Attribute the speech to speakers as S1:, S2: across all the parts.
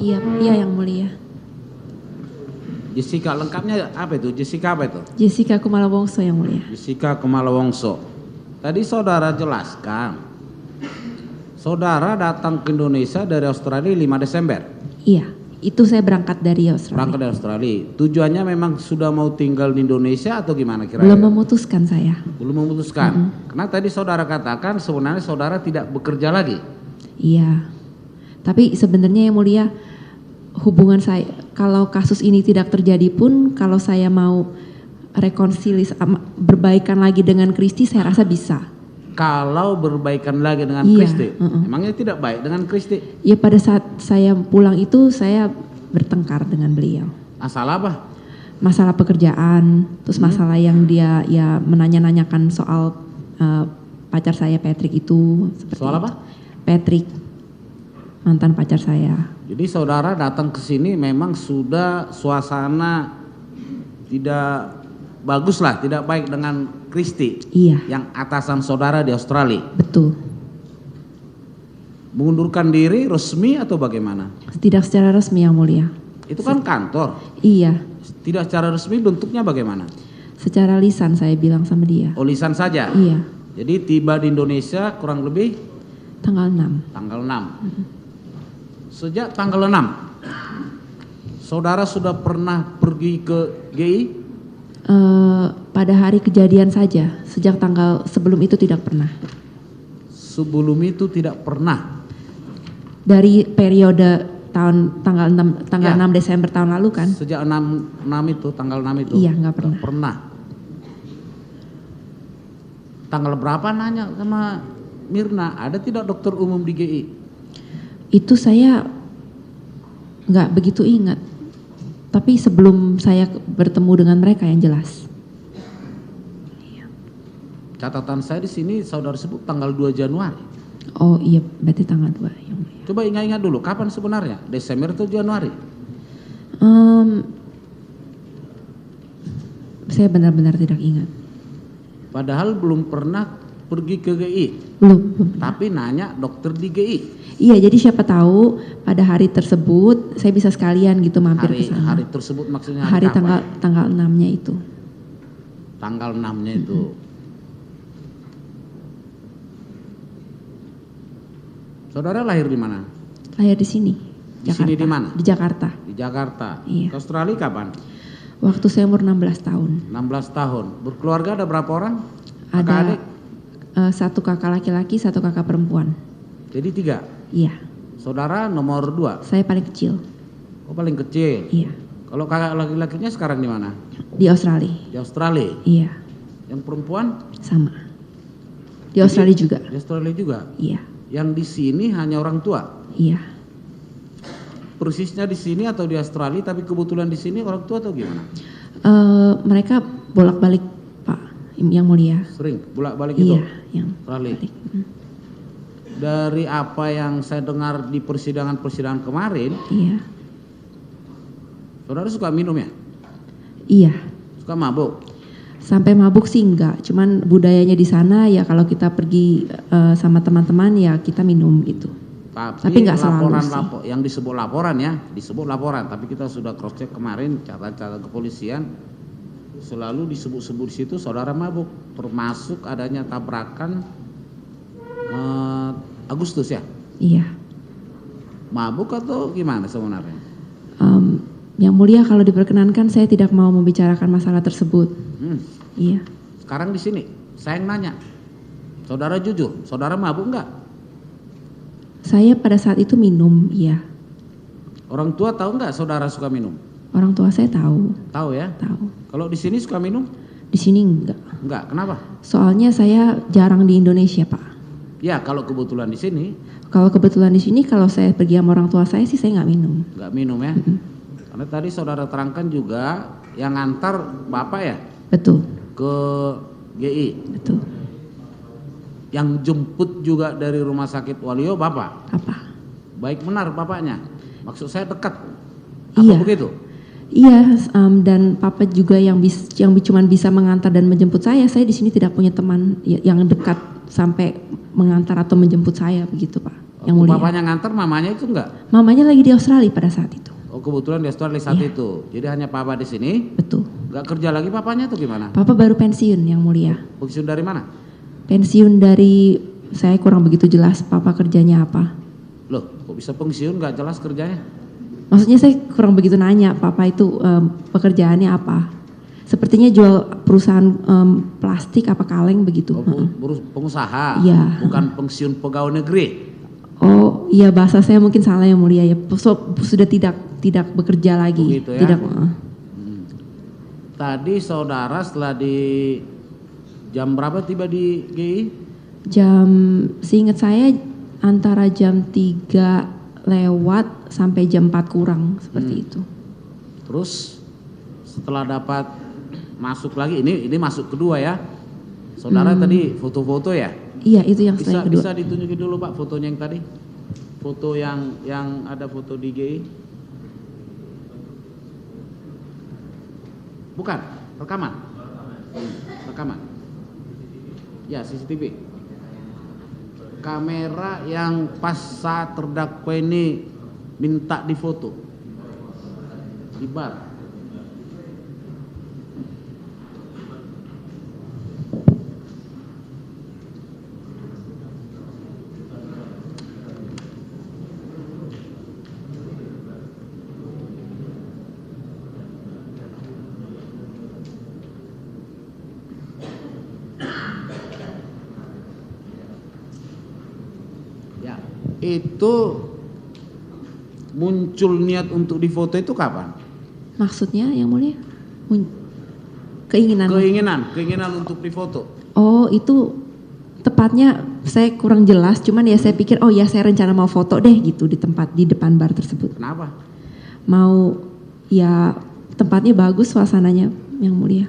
S1: Iya, iya yang mulia.
S2: Jessica lengkapnya apa itu? Jessica apa itu?
S1: Jessica Kumala Wongso yang mulia.
S2: Jessica Kumala Wongso. Tadi saudara jelaskan, saudara datang ke Indonesia dari Australia 5 Desember.
S1: Iya, itu saya berangkat dari Australia.
S2: Berangkat dari Australia. Tujuannya memang sudah mau tinggal di Indonesia atau gimana kira-kira?
S1: Belum memutuskan saya.
S2: Belum memutuskan. Karena tadi saudara katakan sebenarnya saudara tidak bekerja lagi.
S1: Iya. Tapi sebenarnya yang mulia, hubungan saya, kalau kasus ini tidak terjadi pun, kalau saya mau rekonsili, berbaikan lagi dengan Kristi, saya rasa bisa.
S2: Kalau berbaikan lagi dengan
S1: Iya,
S2: Kristi, emangnya tidak baik dengan Kristi?
S1: Ya pada saat saya pulang itu, saya bertengkar dengan beliau.
S2: Masalah apa?
S1: Masalah pekerjaan, terus masalah yang dia ya menanya-nanyakan soal pacar saya Patrick itu.
S2: Soal apa?
S1: Patrick, mantan pacar saya.
S2: Jadi saudara datang ke sini memang sudah suasana tidak bagus lah, tidak baik dengan Kristi.
S1: Iya.
S2: Yang atasan saudara di Australia.
S1: Betul.
S2: Mengundurkan diri resmi atau bagaimana?
S1: Tidak secara resmi yang mulia.
S2: Itu kan kantor.
S1: Iya.
S2: Tidak secara resmi, bentuknya bagaimana?
S1: Secara lisan saya bilang sama dia.
S2: Oh, lisan saja?
S1: Iya.
S2: Jadi tiba di Indonesia kurang lebih?
S1: Tanggal 6.
S2: Tanggal 6. Sejak tanggal 6, saudara sudah pernah pergi ke GI?
S1: Pada hari kejadian saja. Sejak tanggal sebelum itu tidak pernah.
S2: Sebelum itu tidak pernah?
S1: Dari periode tanggal 6 Desember tahun lalu kan?
S2: Sejak 6 itu, tanggal 6 itu?
S1: Iya, nggak pernah.
S2: Pernah. Tanggal berapa nanya sama Mirna, ada tidak dokter umum di GI?
S1: Itu saya nggak begitu ingat. Tapi sebelum saya bertemu dengan mereka yang jelas.
S2: Catatan saya di sini saudara sebut tanggal 2 Januari.
S1: Oh iya, berarti tanggal 2 yang mulia.
S2: Coba ingat-ingat dulu, kapan sebenarnya? Desember atau Januari?
S1: Saya benar-benar tidak ingat.
S2: Padahal belum pernah pergi ke GI.
S1: Belum.
S2: Tapi nanya dokter di GI.
S1: Iya, jadi siapa tahu pada hari tersebut saya bisa sekalian gitu mampir ke sana.
S2: Hari tersebut maksudnya
S1: Hari
S2: kapan?
S1: tanggal 6-nya itu.
S2: Tanggal 6-nya itu. Saudara lahir di mana?
S1: Lahir di sini.
S2: Di sini di mana?
S1: Di Jakarta.
S2: Di Jakarta.
S1: Iya.
S2: Ke Australia kapan?
S1: Waktu saya umur 16 tahun.
S2: 16 tahun. Berkeluarga ada berapa orang?
S1: Ada
S2: Kakak adik?
S1: satu kakak laki-laki, satu kakak perempuan.
S2: Jadi 3.
S1: Iya.
S2: Saudara nomor 2.
S1: Saya paling kecil.
S2: Oh, paling kecil.
S1: Iya.
S2: Kalau kakak laki-lakinya sekarang di mana?
S1: Di Australia.
S2: Di Australia.
S1: Iya.
S2: Yang perempuan?
S1: Sama. Di Australia juga.
S2: Di Australia juga.
S1: Iya.
S2: Yang di sini hanya orang tua.
S1: Iya.
S2: Persisnya di sini atau di Australia, tapi kebetulan di sini orang tua atau gimana?
S1: Mereka bolak-balik Pak, yang mulia.
S2: Sering bolak-balik itu?
S1: Iya, yang
S2: Australia.
S1: balik.
S2: Dari apa yang saya dengar di persidangan-persidangan kemarin,
S1: Iya.
S2: saudara suka minum ya?
S1: Iya.
S2: Suka mabuk?
S1: Sampai mabuk sih enggak, cuman budayanya di sana ya kalau kita pergi sama teman-teman ya kita minum gitu. Tapi nggak selalu sih.
S2: Yang disebut laporan ya, disebut laporan. Tapi kita sudah cross check kemarin catatan kepolisian, selalu disebut-sebut di situ saudara mabuk, termasuk adanya tabrakan Agustus ya.
S1: Iya.
S2: Mabuk atau gimana sebenarnya?
S1: Yang mulia kalau diperkenankan saya tidak mau membicarakan masalah tersebut. Iya.
S2: Sekarang di sini saya yang nanya, saudara jujur, saudara mabuk enggak?
S1: Saya pada saat itu minum, iya.
S2: Orang tua tahu enggak saudara suka minum?
S1: Orang tua saya tahu.
S2: Tahu ya?
S1: Tahu.
S2: Kalau di sini suka minum?
S1: Di sini enggak.
S2: Enggak, kenapa?
S1: Soalnya saya jarang di Indonesia, Pak.
S2: Ya, kalau kebetulan di sini.
S1: Kalau kebetulan di sini, kalau saya pergi sama orang tua saya sih saya nggak minum.
S2: Nggak minum ya? Karena tadi saudara terangkan juga yang ngantar bapak ya?
S1: Betul.
S2: Ke GI.
S1: Betul.
S2: Yang jemput juga dari rumah sakit Waluyo bapak?
S1: Apa?
S2: Baik benar bapaknya. Maksud saya dekat.
S1: Iya.
S2: Apa begitu?
S1: Iya, dan papa juga yang cuma bisa mengantar dan menjemput saya. Saya di sini tidak punya teman yang dekat sampai mengantar atau menjemput saya begitu, Pak. yang mulia.
S2: Bapaknya nganter, mamanya itu enggak?
S1: Mamanya lagi di Australia pada saat itu.
S2: Oh, kebetulan di Australia saat
S1: Iya.
S2: itu. Jadi hanya papa di sini.
S1: Betul.
S2: Enggak kerja lagi papanya tuh gimana?
S1: Papa baru pensiun yang mulia.
S2: Pensiun dari mana?
S1: Pensiun dari, saya kurang begitu jelas papa kerjanya apa.
S2: Loh, kok bisa pensiun enggak jelas kerjanya?
S1: Maksudnya saya kurang begitu nanya papa itu pekerjaannya apa. Sepertinya jual perusahaan plastik apa kaleng begitu.
S2: Oh, pengusaha.
S1: Iya.
S2: Bukan pensiun pegawai negeri.
S1: Oh iya, bahasa saya mungkin salah yang mulia ya. Sudah tidak bekerja lagi.
S2: Begitu ya?
S1: Tidak.
S2: Tadi saudara setelah di jam berapa tiba di GI?
S1: Seingat saya antara jam 3 lewat sampai jam 4 kurang seperti itu.
S2: Terus setelah dapat masuk lagi, ini masuk kedua ya. Saudara tadi foto-foto ya?
S1: Iya, itu yang saya kedua.
S2: Bisa ditunjukin dulu Pak fotonya yang tadi? Foto yang ada foto di GI? Bukan, rekaman. Rekaman. Ya, CCTV. Kamera yang pas saat terdakwa ini minta difoto. Di bar. Ya, itu muncul niat untuk difoto itu kapan?
S1: Maksudnya yang mulia? Keinginan.
S2: Keinginan untuk difoto.
S1: Oh, itu tepatnya saya kurang jelas, cuman ya saya pikir oh ya saya rencana mau foto deh gitu di depan bar tersebut.
S2: Kenapa?
S1: Mau ya tempatnya bagus suasananya yang mulia.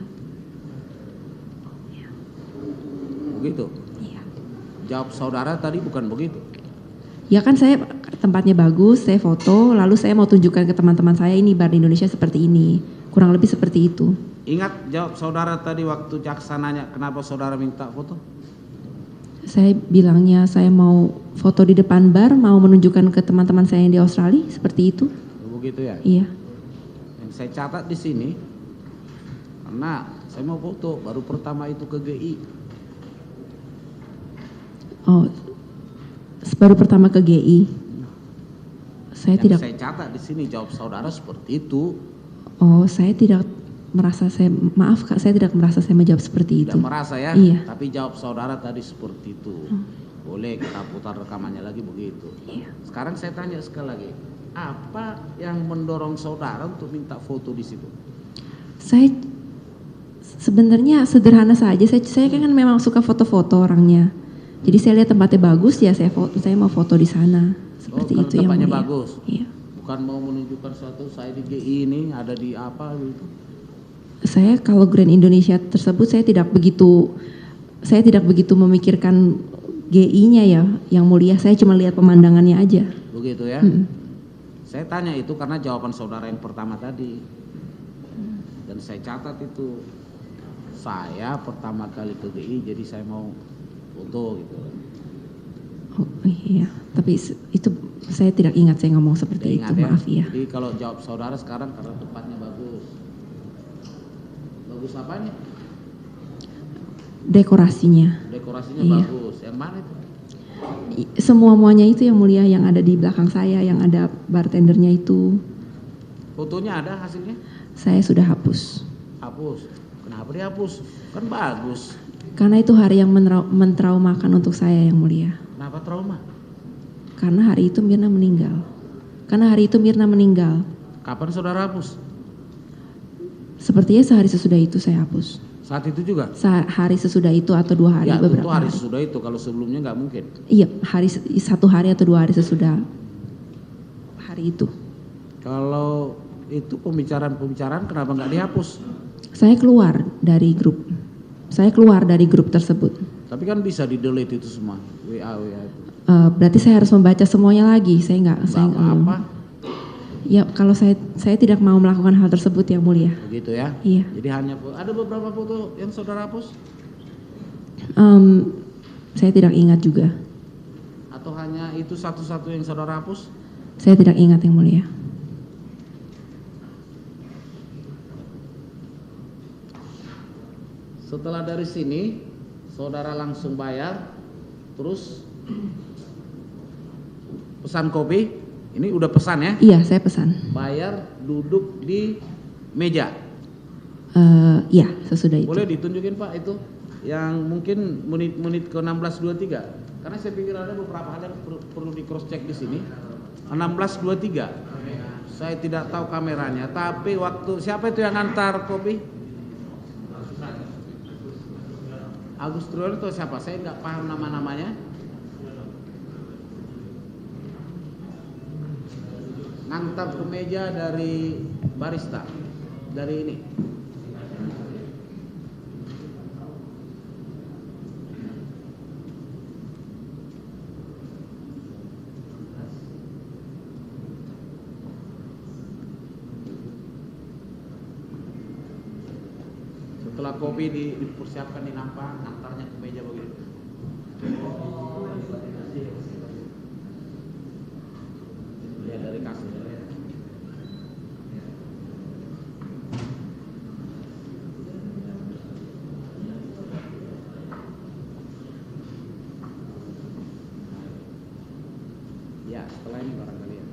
S2: Begitu.
S1: Iya.
S2: Jawab saudara tadi bukan begitu.
S1: Ya kan saya tempatnya bagus, saya foto, lalu saya mau tunjukkan ke teman-teman saya ini bar di Indonesia seperti ini. Kurang lebih seperti itu.
S2: Ingat jawab saudara tadi waktu jaksa nanya kenapa saudara minta foto?
S1: Saya bilangnya saya mau foto di depan bar, mau menunjukkan ke teman-teman saya yang di Australia, seperti itu.
S2: Begitu ya?
S1: Iya.
S2: Yang saya catat di sini, karena saya mau foto, baru pertama itu ke GI.
S1: Oh, baru pertama ke GI. Saya
S2: Yang
S1: tidak.
S2: saya catat di sini jawab saudara seperti itu.
S1: Oh, saya tidak merasa maaf Kak, saya tidak merasa saya menjawab seperti itu.
S2: Tidak merasa ya?
S1: Iya.
S2: Tapi jawab saudara tadi seperti itu. Boleh kita putar rekamannya lagi begitu.
S1: Iya.
S2: Sekarang saya tanya sekali lagi, apa yang mendorong saudara untuk minta foto di situ?
S1: Saya sebenarnya sederhana saja. Saya kan memang suka foto-foto orangnya. Jadi saya lihat tempatnya bagus ya saya mau foto di sana. Seperti itu yang
S2: tempatnya
S1: mulia.
S2: bagus.
S1: Iya.
S2: Bukan mau menunjukkan suatu saya di GI ini ada di apa gitu.
S1: Saya kalau Grand Indonesia tersebut saya tidak begitu memikirkan GI-nya ya yang mulia. Saya cuma lihat pemandangannya aja.
S2: Begitu ya. Saya tanya itu karena jawaban saudara yang pertama tadi. Dan saya catat itu. Saya pertama kali ke GI jadi saya mau foto gitu.
S1: Oh iya, tapi itu saya tidak ingat saya ngomong seperti
S2: Ingat
S1: itu,
S2: ya?
S1: maaf ya.
S2: Jadi kalau jawab saudara sekarang karena tempatnya bagus. Bagus apanya?
S1: Dekorasinya.
S2: Dekorasinya
S1: Iya.
S2: bagus. Yang mana itu?
S1: Semua-muanya itu yang mulia, yang ada di belakang saya, yang ada bartendernya itu.
S2: Fotonya ada hasilnya?
S1: Saya sudah hapus.
S2: Hapus. Kenapa dihapus? Kan bagus.
S1: Karena itu hari yang mentraumakan untuk saya yang mulia.
S2: Kenapa trauma?
S1: Karena hari itu Mirna meninggal.
S2: Kapan saudara hapus?
S1: Sepertinya sehari sesudah itu saya hapus.
S2: Saat itu juga?
S1: Hari sesudah itu atau 2 hari,
S2: Ya
S1: beberapa
S2: tentu hari
S1: hari.
S2: sesudah itu, kalau sebelumnya nggak mungkin.
S1: Iya, 1 hari atau 2 hari sesudah hari itu.
S2: Kalau itu pembicaraan kenapa nggak dihapus?
S1: Saya keluar dari grup tersebut.
S2: Tapi kan bisa di delete itu semua, WA itu.
S1: Berarti saya harus membaca semuanya lagi. Saya nggak
S2: apa?
S1: Ya kalau saya tidak mau melakukan hal tersebut yang mulia.
S2: Begitu ya?
S1: Iya.
S2: Jadi hanya ada beberapa foto yang saudara hapus?
S1: Saya tidak ingat juga.
S2: Atau hanya itu satu-satu yang saudara hapus?
S1: Saya tidak ingat yang mulia.
S2: Setelah dari sini, saudara langsung bayar, terus pesan kopi. Ini udah pesan ya?
S1: Iya, saya pesan.
S2: Bayar, duduk di meja.
S1: Iya, sesudah itu.
S2: Boleh ditunjukin Pak itu? Yang mungkin menit ke 16.23. Karena saya pikir ada beberapa hal yang perlu di cross check di sini. 16.23. Saya tidak tahu kameranya, tapi waktu siapa itu yang antar kopi? Agus Triyono atau siapa? Saya nggak paham nama-namanya. Ngantar ke meja dari barista, dari ini. Setelah kopi dipersiapkan di nampak, ngantarnya ke meja begitu. Lihat dari kasir. Ya, setelah ini barangkali ya.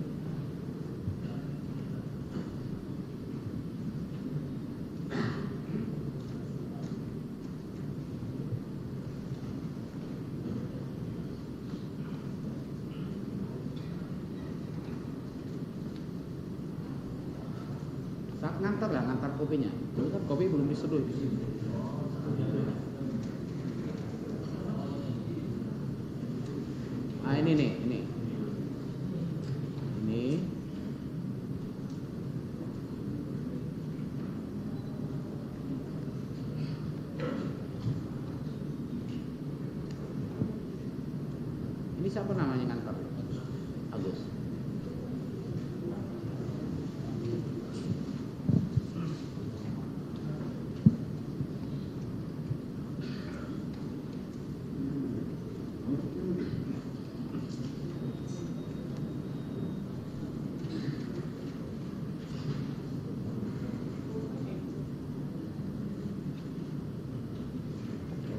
S2: Saat ngantar ya, ngantar kopinya. Dulu kan kopi belum diseduh di sini. Ah ini nih, ini. Ini siapa namanya ngantar? Agus.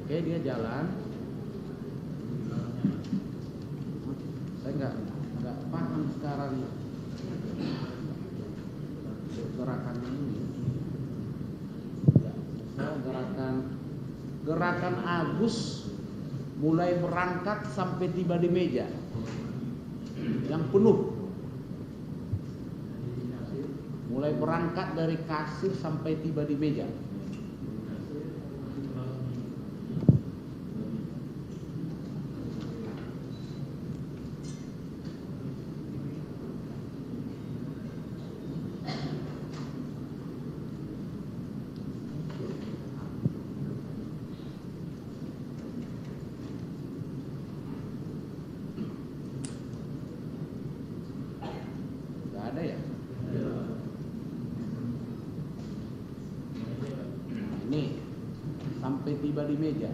S2: Oke, dia jalan. Saya nggak paham sekarang gerakannya ini. Saya gerakan Agus mulai berangkat sampai tiba di meja yang penuh. Mulai berangkat dari kasir sampai tiba di meja. Ada ya? Ini sampai tiba di meja.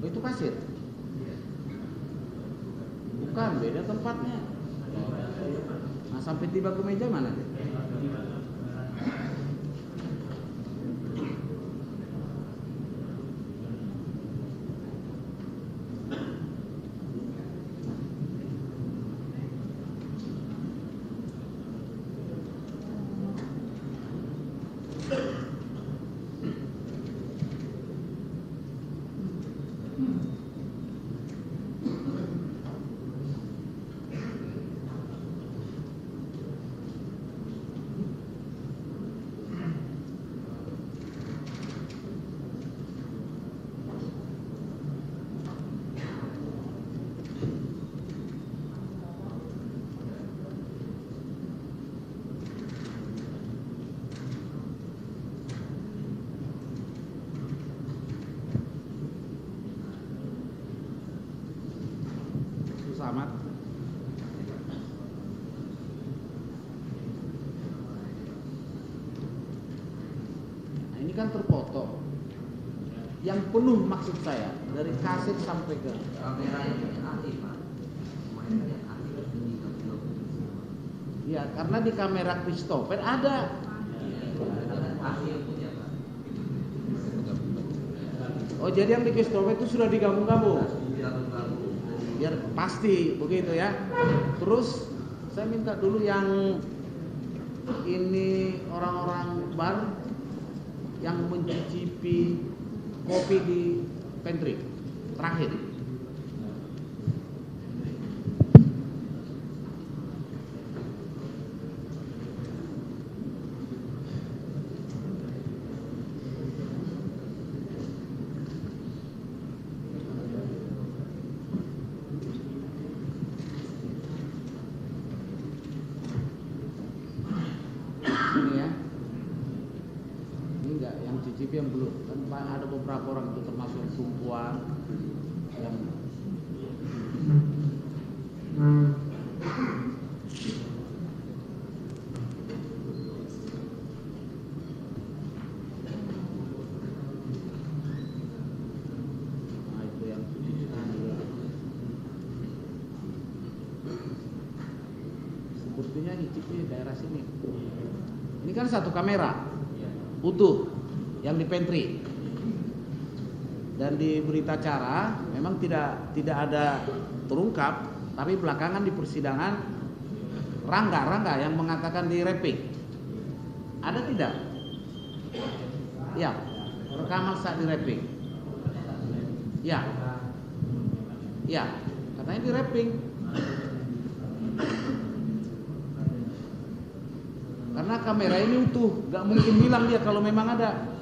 S2: Itu kasir? Bukan, beda tempatnya. Nah, sampai tiba ke meja mana? Samad. Nah, ini kan terfoto. Yang penuh maksud saya dari kaset sampai ke kamera ini aktif, Pak. Ya, karena di kamera Christopher ada. Oh, jadi yang di Christopher itu sudah digabung-gabung. Biar pasti begitu ya. Terus saya minta dulu yang ini orang-orang bar yang mencicipi kopi di pantry terakhir. Cicipi yang belum, kan ada beberapa orang itu termasuk perempuan yang itu yang sepertinya cicipi daerah sini. Ini kan satu kamera utuh yang di pantry, dan di berita acara memang tidak ada terungkap, tapi belakangan di persidangan Rangga yang mengatakan di rapping. Ada tidak? Ya, rekaman saat di rapping. Ya, katanya di rapping. Karena kamera ini utuh, gak mungkin bilang dia kalau memang ada.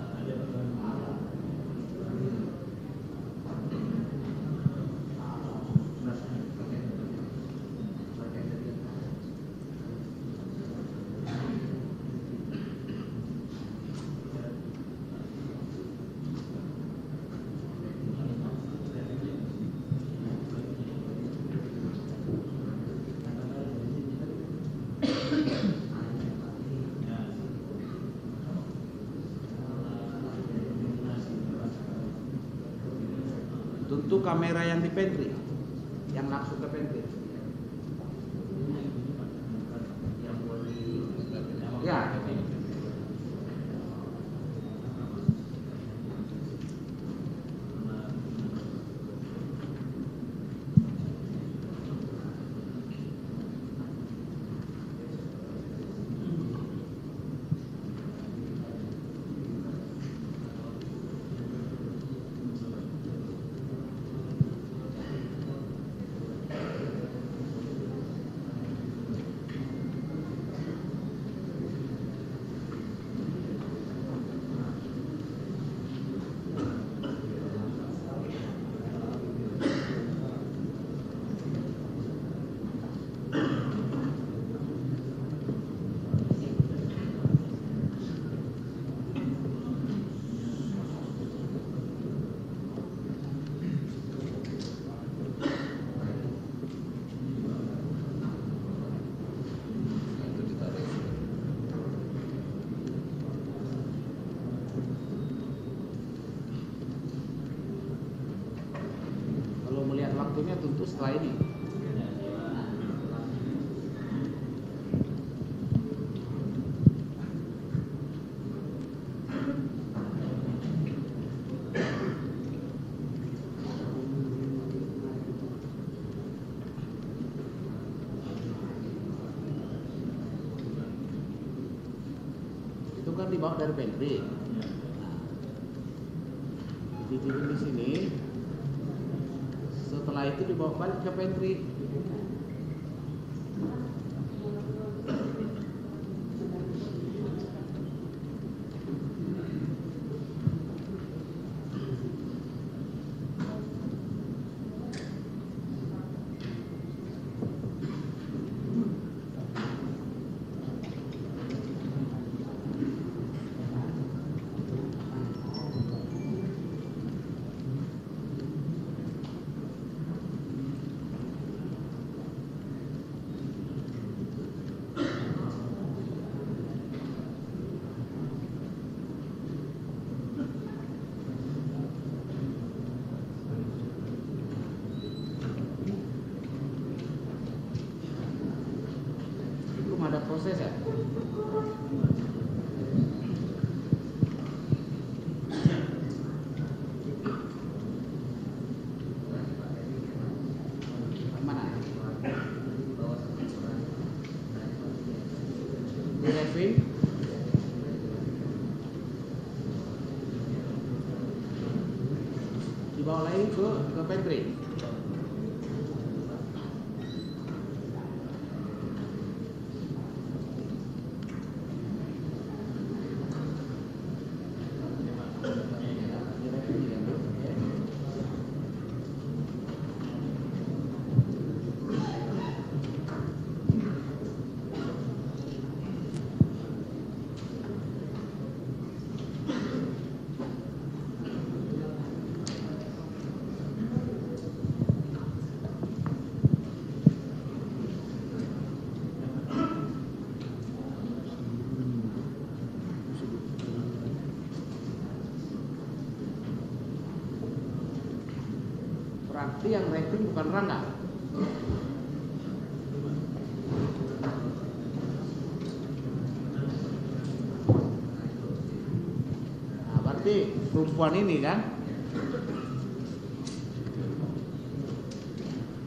S2: Tentu kamera yang di pantry, yang langsung ke pantry. Ya. Waktunya tentu setelah ini. Itu kan dibawa dari pantry. Dititipin di sini. Setelah itu dibawa balik ke pantry. proses ya. Mana? Di review. Dibawa lagi ke pantry. Berarti yang rating bukan Rangga. Nah, berarti perempuan ini kan.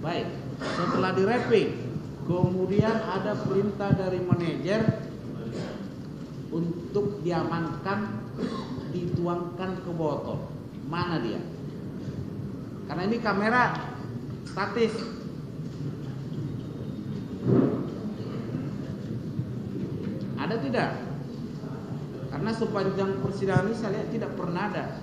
S2: Baik, setelah di wrapping, kemudian ada perintah dari manajer untuk diamankan, dituangkan ke botol. Mana dia? Karena ini kamera statis. Ada tidak? Karena sepanjang persidangan ini saya lihat tidak pernah ada.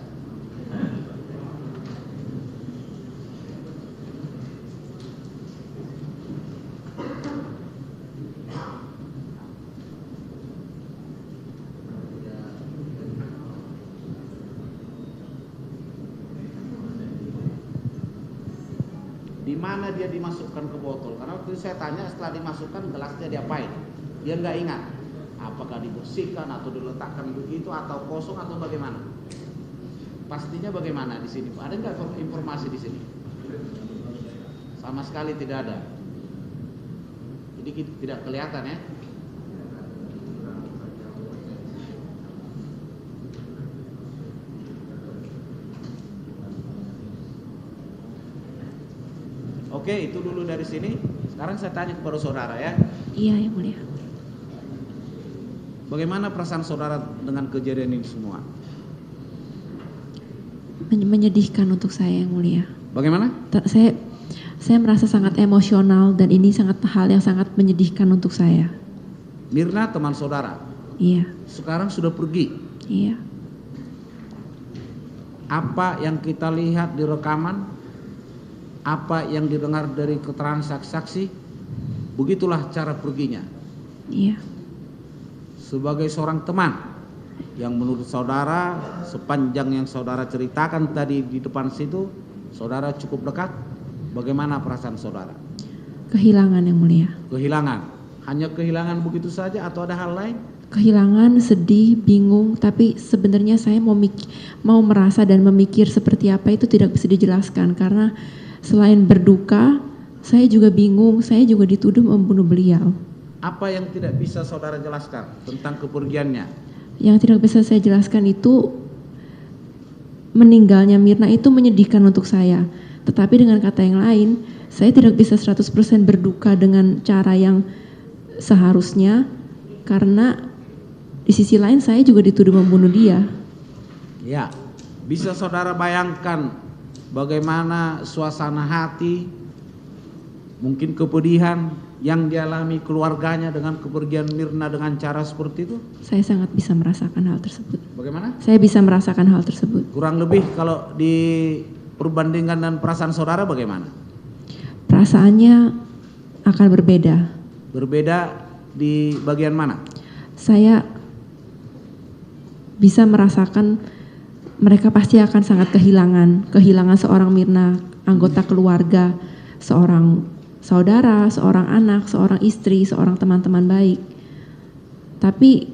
S2: Di mana dia dimasukkan ke botol? Karena waktu saya tanya setelah dimasukkan gelasnya diapain? Dia nggak ingat. Apakah dibersihkan atau diletakkan begitu atau kosong atau bagaimana? Pastinya bagaimana di sini? Ada nggak informasi di sini? Sama sekali tidak ada. Jadi tidak kelihatan ya. Oke, itu dulu dari sini. Sekarang saya tanya kepada saudara ya.
S1: Iya, yang mulia.
S2: Bagaimana perasaan saudara dengan kejadian ini semua?
S1: Menyedihkan untuk saya, yang mulia.
S2: Bagaimana?
S1: Saya merasa sangat emosional dan ini hal yang sangat menyedihkan untuk saya.
S2: Mirna teman saudara.
S1: Iya.
S2: Sekarang sudah pergi.
S1: Iya.
S2: Apa yang kita lihat di rekaman, apa yang didengar dari keterangan saksi-saksi, begitulah cara perginya.
S1: Iya.
S2: Sebagai seorang teman yang menurut saudara sepanjang yang saudara ceritakan tadi di depan situ, saudara cukup dekat. Bagaimana perasaan saudara?
S1: Kehilangan, yang mulia.
S2: Kehilangan. Hanya kehilangan begitu saja atau ada hal lain?
S1: Kehilangan, sedih, bingung, tapi sebenarnya saya mau merasa dan memikir seperti apa itu tidak bisa dijelaskan karena selain berduka, saya juga bingung, saya juga dituduh membunuh beliau.
S2: Apa yang tidak bisa saudara jelaskan tentang kepergiannya?
S1: Yang tidak bisa saya jelaskan itu meninggalnya Mirna itu menyedihkan untuk saya. Tetapi dengan kata yang lain, saya tidak bisa 100% berduka dengan cara yang seharusnya karena di sisi lain saya juga dituduh membunuh dia. Ya,
S2: bisa saudara bayangkan bagaimana suasana hati, mungkin kepedihan yang dialami keluarganya dengan kepergian Mirna dengan cara seperti itu?
S1: Saya sangat bisa merasakan hal tersebut.
S2: Bagaimana?
S1: Saya bisa merasakan hal tersebut.
S2: Kurang lebih kalau diperbandingkan dan perasaan saudara bagaimana?
S1: Perasaannya akan berbeda.
S2: Berbeda di bagian mana?
S1: Saya bisa merasakan mereka pasti akan sangat kehilangan seorang Mirna, anggota keluarga, seorang saudara, seorang anak, seorang istri, seorang teman-teman baik. Tapi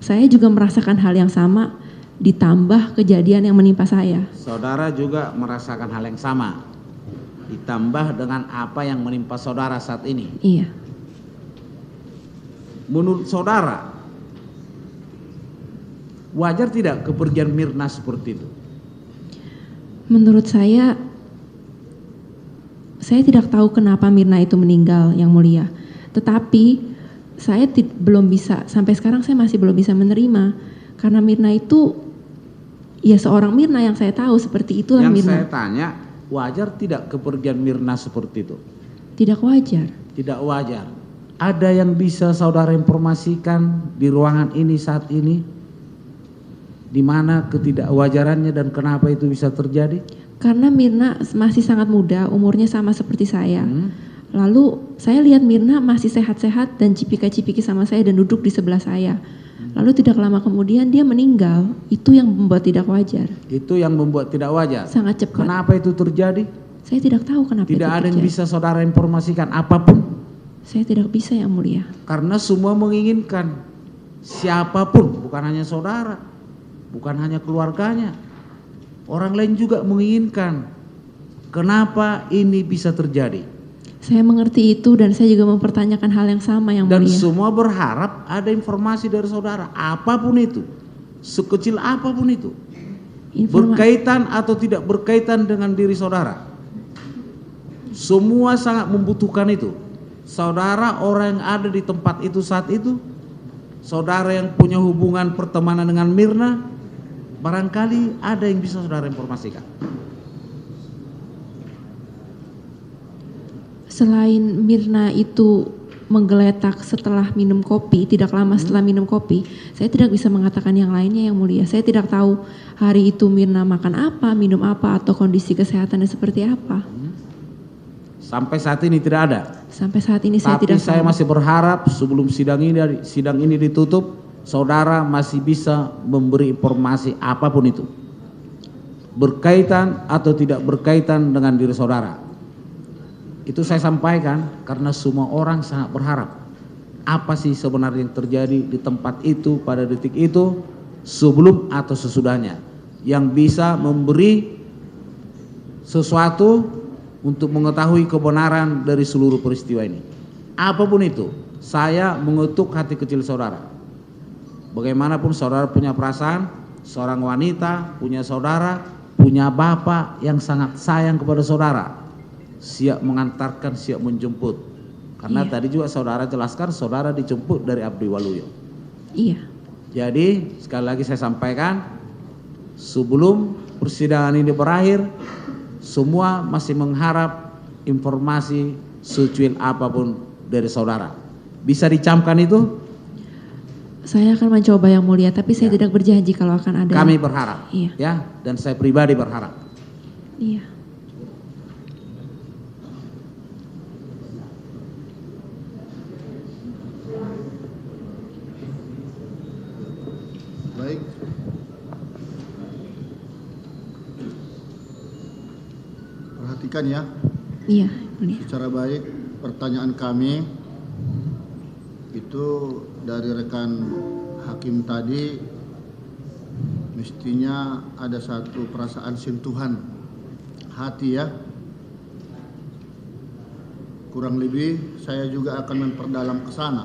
S1: saya juga merasakan hal yang sama ditambah kejadian yang menimpa saya.
S2: Saudara juga merasakan hal yang sama ditambah dengan apa yang menimpa saudara saat ini.
S1: Iya.
S2: menurut saudara wajar tidak kepergian Mirna seperti itu?
S1: Menurut saya tidak tahu kenapa Mirna itu meninggal, Yang Mulia. Tetapi saya belum bisa, sampai sekarang saya masih belum bisa menerima. Karena Mirna itu, ya seorang Mirna yang saya tahu, seperti itulah
S2: Yang
S1: Mirna.
S2: saya tanya, wajar tidak kepergian Mirna seperti itu?
S1: Tidak wajar.
S2: Tidak wajar. Ada yang bisa saudara informasikan di ruangan ini saat ini? Di mana ketidakwajarannya dan kenapa itu bisa terjadi?
S1: Karena Mirna masih sangat muda, umurnya sama seperti saya. Lalu saya lihat Mirna masih sehat-sehat dan cipika-cipiki sama saya dan duduk di sebelah saya. Lalu tidak lama kemudian dia meninggal. Itu yang membuat tidak wajar.
S2: Itu yang membuat tidak wajar.
S1: Sangat cepat.
S2: Kenapa itu terjadi?
S1: Saya tidak tahu kenapa itu
S2: Tidak ada yang
S1: terjadi.
S2: bisa saudara informasikan apapun.
S1: Saya tidak bisa, Yang Mulia.
S2: Karena semua menginginkan. Siapapun, bukan hanya saudara, bukan hanya keluarganya. Orang lain juga menginginkan. Kenapa ini bisa terjadi?
S1: Saya mengerti itu dan saya juga mempertanyakan hal yang sama, Yang
S2: Dan
S1: Mulia.
S2: semua berharap ada informasi dari saudara, apapun itu, sekecil apapun itu, berkaitan atau tidak berkaitan dengan diri saudara. Semua sangat membutuhkan itu. Saudara orang yang ada di tempat itu saat itu, saudara yang punya hubungan pertemanan dengan Mirna, barangkali ada yang bisa saudara informasikan.
S1: Selain Mirna itu menggeletak setelah minum kopi, tidak lama setelah minum kopi, saya tidak bisa mengatakan yang lainnya, Yang Mulia. Saya tidak tahu hari itu Mirna makan apa, minum apa, atau kondisi kesehatannya seperti apa.
S2: Sampai saat ini tidak ada.
S1: Sampai saat ini saya
S2: Tapi
S1: tidak
S2: saya
S1: tahu.
S2: masih berharap sebelum sidang ini ditutup, saudara masih bisa memberi informasi apapun itu, berkaitan atau tidak berkaitan dengan diri saudara. Itu saya sampaikan karena semua orang sangat berharap apa sih sebenarnya yang terjadi di tempat itu pada detik itu, sebelum atau sesudahnya, yang bisa memberi sesuatu untuk mengetahui kebenaran dari seluruh peristiwa ini. Apapun itu, saya mengetuk hati kecil saudara. Bagaimanapun saudara punya perasaan, seorang wanita punya saudara, punya bapak yang sangat sayang kepada saudara, siap mengantarkan, siap menjemput. Karena tadi juga saudara jelaskan saudara dijemput dari Abdi Waluyo.
S1: Iya.
S2: Jadi sekali lagi saya sampaikan, sebelum persidangan ini berakhir, semua masih mengharap informasi secuil apapun dari saudara. Bisa dicamkan itu?
S1: Saya akan mencoba, Yang Mulia, tapi saya tidak berjanji kalau akan ada.
S2: Kami berharap,
S1: Iya.
S2: ya, dan saya pribadi berharap.
S1: Iya.
S3: Baik. Perhatikan ya,
S1: Iya, Mulia.
S3: secara baik pertanyaan kami itu dari rekan hakim tadi, mestinya ada satu perasaan sentuhan hati ya. Kurang lebih saya juga akan memperdalam ke sana.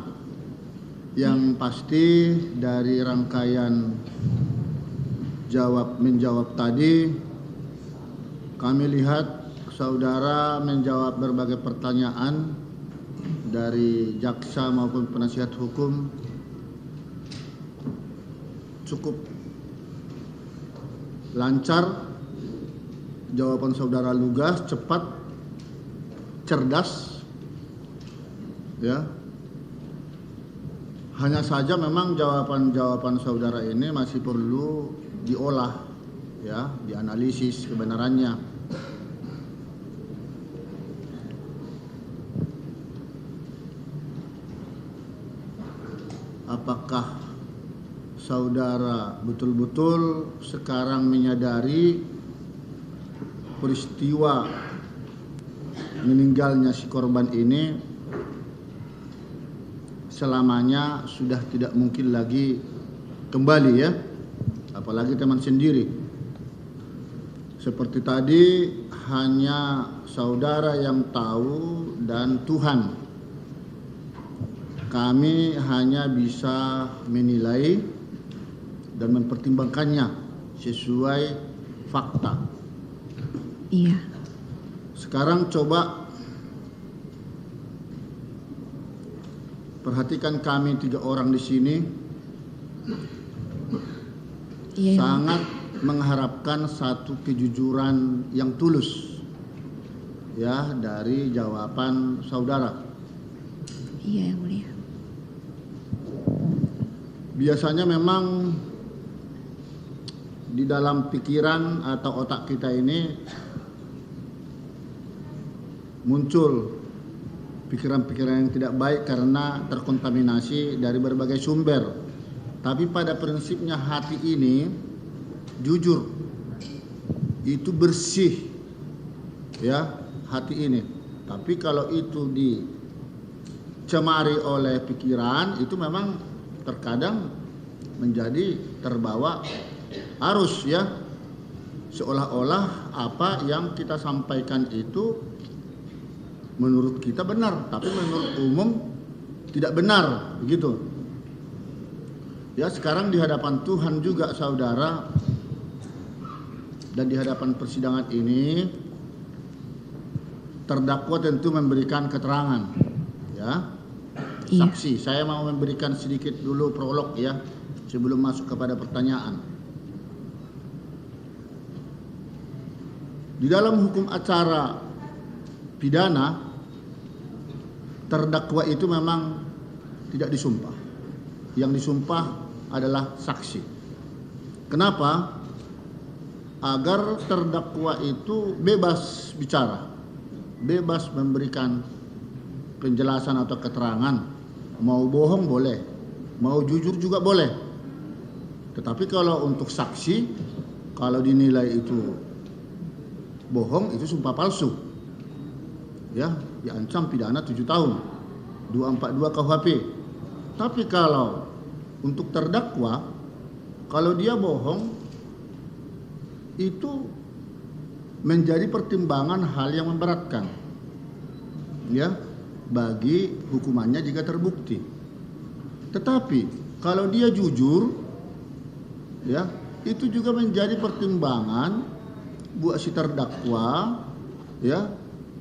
S3: Yang pasti dari rangkaian jawab-menjawab tadi, kami lihat saudara menjawab berbagai pertanyaan dari jaksa maupun penasihat hukum cukup lancar. Jawaban saudara lugas, cepat, cerdas, ya. Hanya saja memang jawaban-jawaban saudara ini masih perlu diolah, ya, dianalisis kebenarannya. Apakah saudara betul-betul sekarang menyadari peristiwa meninggalnya si korban ini selamanya sudah tidak mungkin lagi kembali ya, apalagi teman sendiri. Seperti tadi, hanya saudara yang tahu dan Tuhan. kami hanya bisa menilai dan mempertimbangkannya sesuai fakta.
S1: Iya.
S3: Sekarang coba perhatikan kami 3 orang di sini.
S1: Iya.
S3: Sangat mengharapkan satu kejujuran yang tulus ya dari jawaban saudara.
S1: Iya, Yang Mulia.
S3: Biasanya memang di dalam pikiran atau otak kita ini muncul pikiran-pikiran yang tidak baik karena terkontaminasi dari berbagai sumber. Tapi pada prinsipnya hati ini jujur, itu bersih ya hati ini. Tapi kalau itu dicemari oleh pikiran, itu memang terkadang menjadi terbawa arus ya, seolah-olah apa yang kita sampaikan itu menurut kita benar, tapi menurut umum tidak benar, begitu. Ya, sekarang di hadapan Tuhan juga saudara, dan di hadapan persidangan ini terdakwa tentu memberikan keterangan ya.
S1: Iya.
S3: Saksi, saya mau memberikan sedikit dulu prolog ya sebelum masuk kepada pertanyaan. Di dalam hukum acara pidana, terdakwa itu memang tidak disumpah. Yang disumpah adalah saksi. Kenapa? Agar terdakwa itu bebas bicara, bebas memberikan penjelasan atau keterangan. Mau bohong boleh, mau jujur juga boleh. Tetapi kalau untuk saksi, kalau dinilai itu bohong, itu sumpah palsu. Ya, diancam pidana 7 tahun. 242 KUHP. Tapi kalau untuk terdakwa, kalau dia bohong, itu menjadi pertimbangan hal yang memberatkan. Ya, bagi hukumannya jika terbukti. Tetapi kalau dia jujur, ya, itu juga menjadi pertimbangan buat si terdakwa, ya,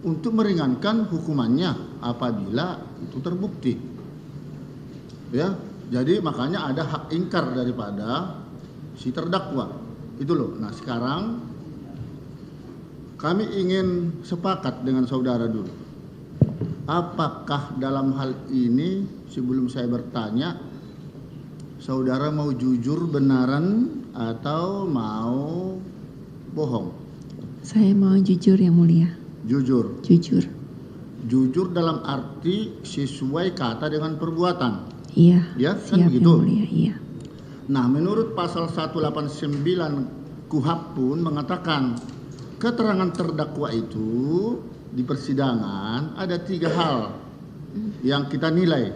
S3: untuk meringankan hukumannya apabila itu terbukti. Ya, jadi makanya ada hak ingkar daripada si terdakwa. Itu loh. Nah, sekarang kami ingin sepakat dengan saudara dulu. Apakah dalam hal ini, sebelum saya bertanya, saudara mau jujur benaran atau mau bohong?
S1: Saya mau jujur, Yang Mulia.
S3: Jujur.
S1: Jujur.
S3: Jujur dalam arti sesuai kata dengan perbuatan.
S1: Iya.
S3: Ya, kan
S1: Siap,
S3: begitu.
S1: Yang Mulia. Iya.
S3: Nah, menurut pasal 189 KUHP pun mengatakan keterangan terdakwa itu di persidangan ada 3 hal yang kita nilai.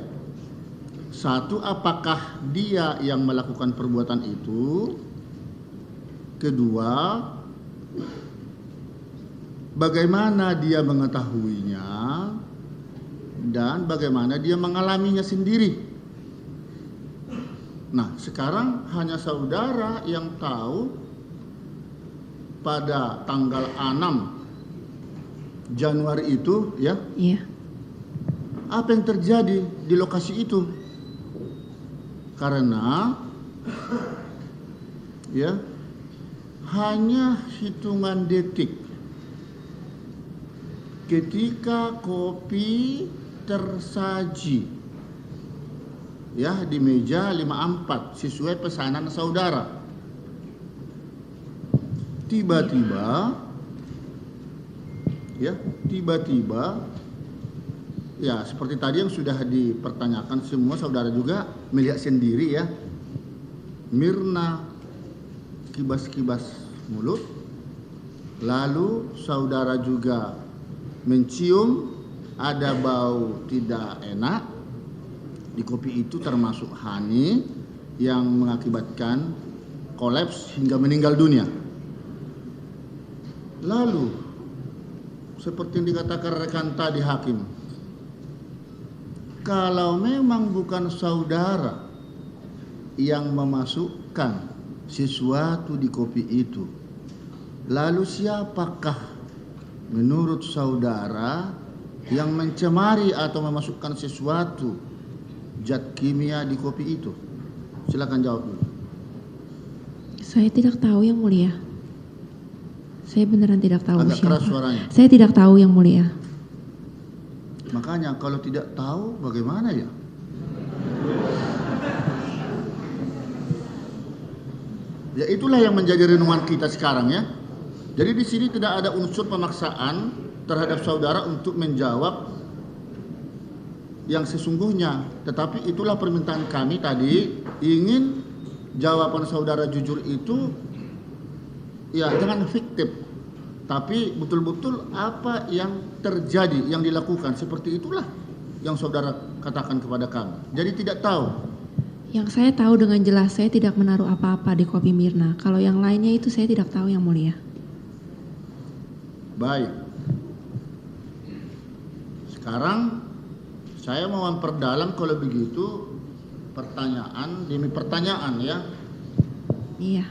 S3: 1, apakah dia yang melakukan perbuatan itu? 2, bagaimana dia mengetahuinya? Dan bagaimana dia mengalaminya sendiri? Nah, sekarang hanya saudara yang tahu pada tanggal 6 Januari itu, ya.
S1: Iya.
S3: Apa yang terjadi di lokasi itu? Karena ya, hanya hitungan detik ketika kopi tersaji ya di meja 54 sesuai pesanan saudara. Tiba-tiba ya seperti tadi yang sudah dipertanyakan semua, saudara juga melihat sendiri ya, Mirna kibas-kibas mulut, lalu saudara juga mencium ada bau tidak enak di kopi itu, termasuk hani yang mengakibatkan kolaps hingga meninggal dunia. Lalu seperti yang dikatakan rekan tadi hakim, kalau memang bukan saudara yang memasukkan sesuatu di kopi itu, lalu siapakah menurut saudara yang mencemari atau memasukkan sesuatu zat kimia di kopi itu? Silakan jawab dulu.
S1: Saya tidak tahu yang mulia. Saya beneran tidak tahu
S3: Agak
S1: siapa.
S3: keras suaranya.
S1: Saya tidak tahu yang mulia.
S3: Makanya kalau tidak tahu bagaimana ya? Ya itulah yang menjadi renungan kita sekarang ya. Jadi di sini tidak ada unsur pemaksaan terhadap saudara untuk menjawab yang sesungguhnya. Tetapi itulah permintaan kami tadi, ingin jawaban saudara jujur itu ya jangan fiktif, tapi betul-betul apa yang terjadi, yang dilakukan. Seperti itulah yang saudara katakan kepada kami. Jadi tidak tahu.
S1: Yang saya tahu dengan jelas, saya tidak menaruh apa-apa di kopi Mirna. Kalau yang lainnya itu saya tidak tahu yang mulia.
S3: Baik. Sekarang saya mau memperdalam kalau begitu pertanyaan demi pertanyaan ya.
S1: Iya.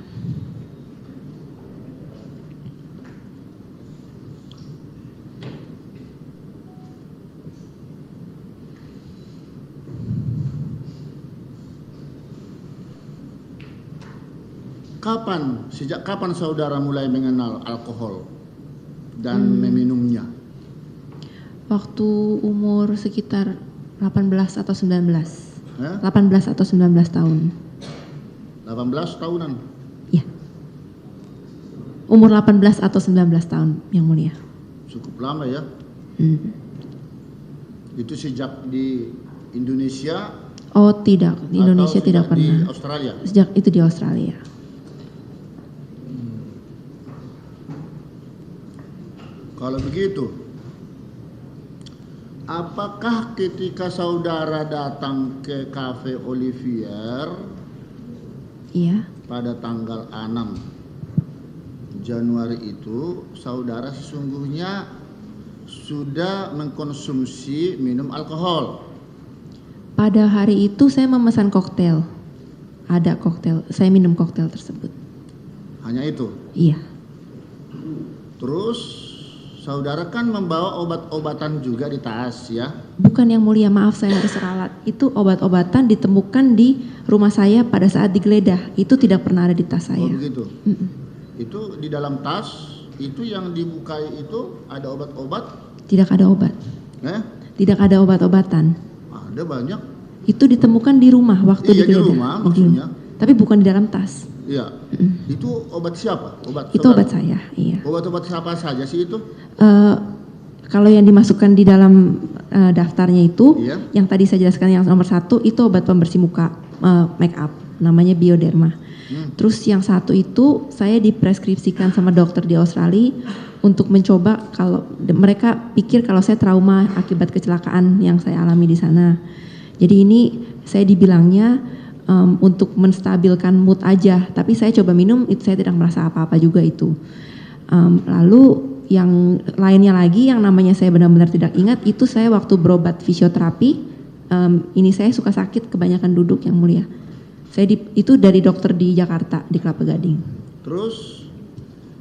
S3: Sejak kapan saudara mulai mengenal alkohol dan meminumnya?
S1: Waktu umur sekitar 18 atau 19.
S3: Ya?
S1: 18 atau 19 tahun.
S3: 18 tahunan.
S1: Iya. Umur 18 atau 19 tahun yang mulia.
S3: Cukup lama ya. Itu sejak di Indonesia?
S1: Oh tidak, di Indonesia
S3: atau
S1: tidak
S3: sejak
S1: pernah.
S3: Di Australia?
S1: Sejak itu di Australia.
S3: Kalau begitu, apakah ketika saudara datang ke Cafe Olivier
S1: Iya.
S3: pada tanggal 6 Januari itu, saudara sesungguhnya sudah mengkonsumsi minum alkohol?
S1: Pada hari itu saya memesan koktail. Ada koktail, saya minum koktail tersebut.
S3: Hanya itu?
S1: Iya.
S3: Terus saudara kan membawa obat-obatan juga di tas ya?
S1: Bukan yang mulia, maaf saya harus ralat. Itu obat-obatan ditemukan di rumah saya pada saat digeledah. Itu tidak pernah ada di tas saya.
S3: Oh begitu? Itu di dalam tas, itu yang dibukai itu ada obat-obat?
S1: Tidak ada obat. Tidak ada obat-obatan.
S3: Ada banyak.
S1: Itu ditemukan di rumah waktu
S3: Iya,
S1: digeledah.
S3: di rumah maksudnya.
S1: Tapi bukan di dalam tas.
S3: Iya. Itu obat siapa?
S1: Itu
S3: saudara?
S1: obat saya, iya.
S3: Obat-obat siapa saja sih itu?
S1: Kalau yang dimasukkan di dalam daftarnya itu,
S3: Iya.
S1: yang tadi saya jelaskan yang nomor 1 itu obat pembersih muka, make up, namanya Bioderma. Terus yang 1 itu saya dipreskripsikan sama dokter di Australia untuk mencoba, kalau mereka pikir kalau saya trauma akibat kecelakaan yang saya alami di sana. Jadi ini saya dibilangnya untuk menstabilkan mood aja, tapi saya coba minum itu saya tidak merasa apa-apa juga itu. Lalu yang lainnya lagi yang namanya saya benar-benar tidak ingat, itu saya waktu berobat fisioterapi, ini saya suka sakit kebanyakan duduk yang mulia. Itu dari dokter di Jakarta, di Kelapa Gading.
S3: Terus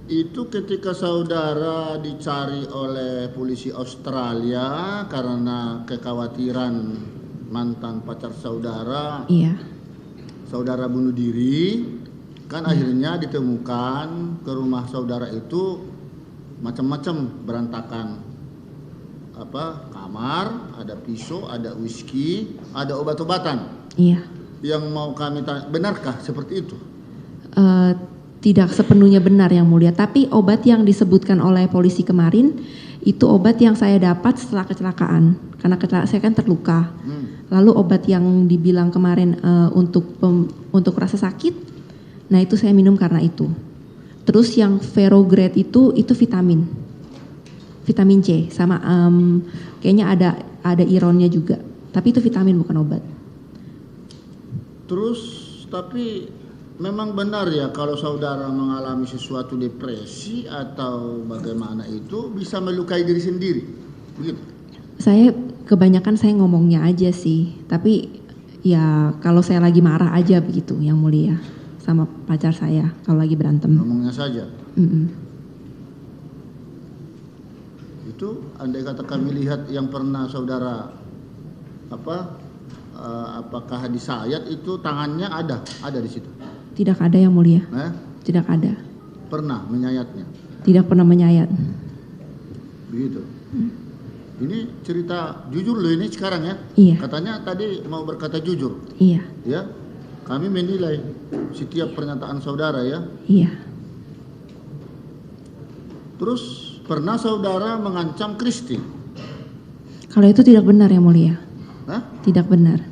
S3: itu ketika saudara dicari oleh polisi Australia karena kekhawatiran mantan pacar saudara,
S1: Iya.
S3: saudara bunuh diri, kan akhirnya ditemukan ke rumah saudara itu macam-macam berantakan. Kamar, ada pisau, ada whisky, ada obat-obatan.
S1: Iya.
S3: Yang mau kami tanya, benarkah seperti itu?
S1: Tidak sepenuhnya benar yang mulia, tapi obat yang disebutkan oleh polisi kemarin itu obat yang saya dapat setelah kecelakaan, karena saya kan terluka. Lalu obat yang dibilang kemarin untuk rasa sakit, nah itu saya minum karena itu. Terus yang Ferograde itu vitamin C sama kayaknya ada ironnya juga, tapi itu vitamin bukan obat.
S3: Terus tapi memang benar ya kalau saudara mengalami sesuatu depresi atau bagaimana itu bisa melukai diri sendiri, begitu?
S1: Saya kebanyakan saya ngomongnya aja sih, tapi ya kalau saya lagi marah aja begitu yang mulia sama pacar saya kalau lagi berantem.
S3: Ngomongnya saja. Itu andai kata kami lihat yang pernah saudara apakah disayat itu tangannya ada di situ?
S1: Tidak ada yang mulia.
S3: Tidak
S1: ada.
S3: Pernah menyayatnya?
S1: Tidak pernah menyayat.
S3: Begitu. Ini cerita jujur loh ini sekarang ya.
S1: Iya.
S3: Katanya tadi mau berkata jujur.
S1: Iya.
S3: Ya. Kami menilai setiap pernyataan saudara ya.
S1: Iya.
S3: Terus pernah saudara mengancam Kristi?
S1: Kalau itu tidak benar yang mulia.
S3: Tidak
S1: benar.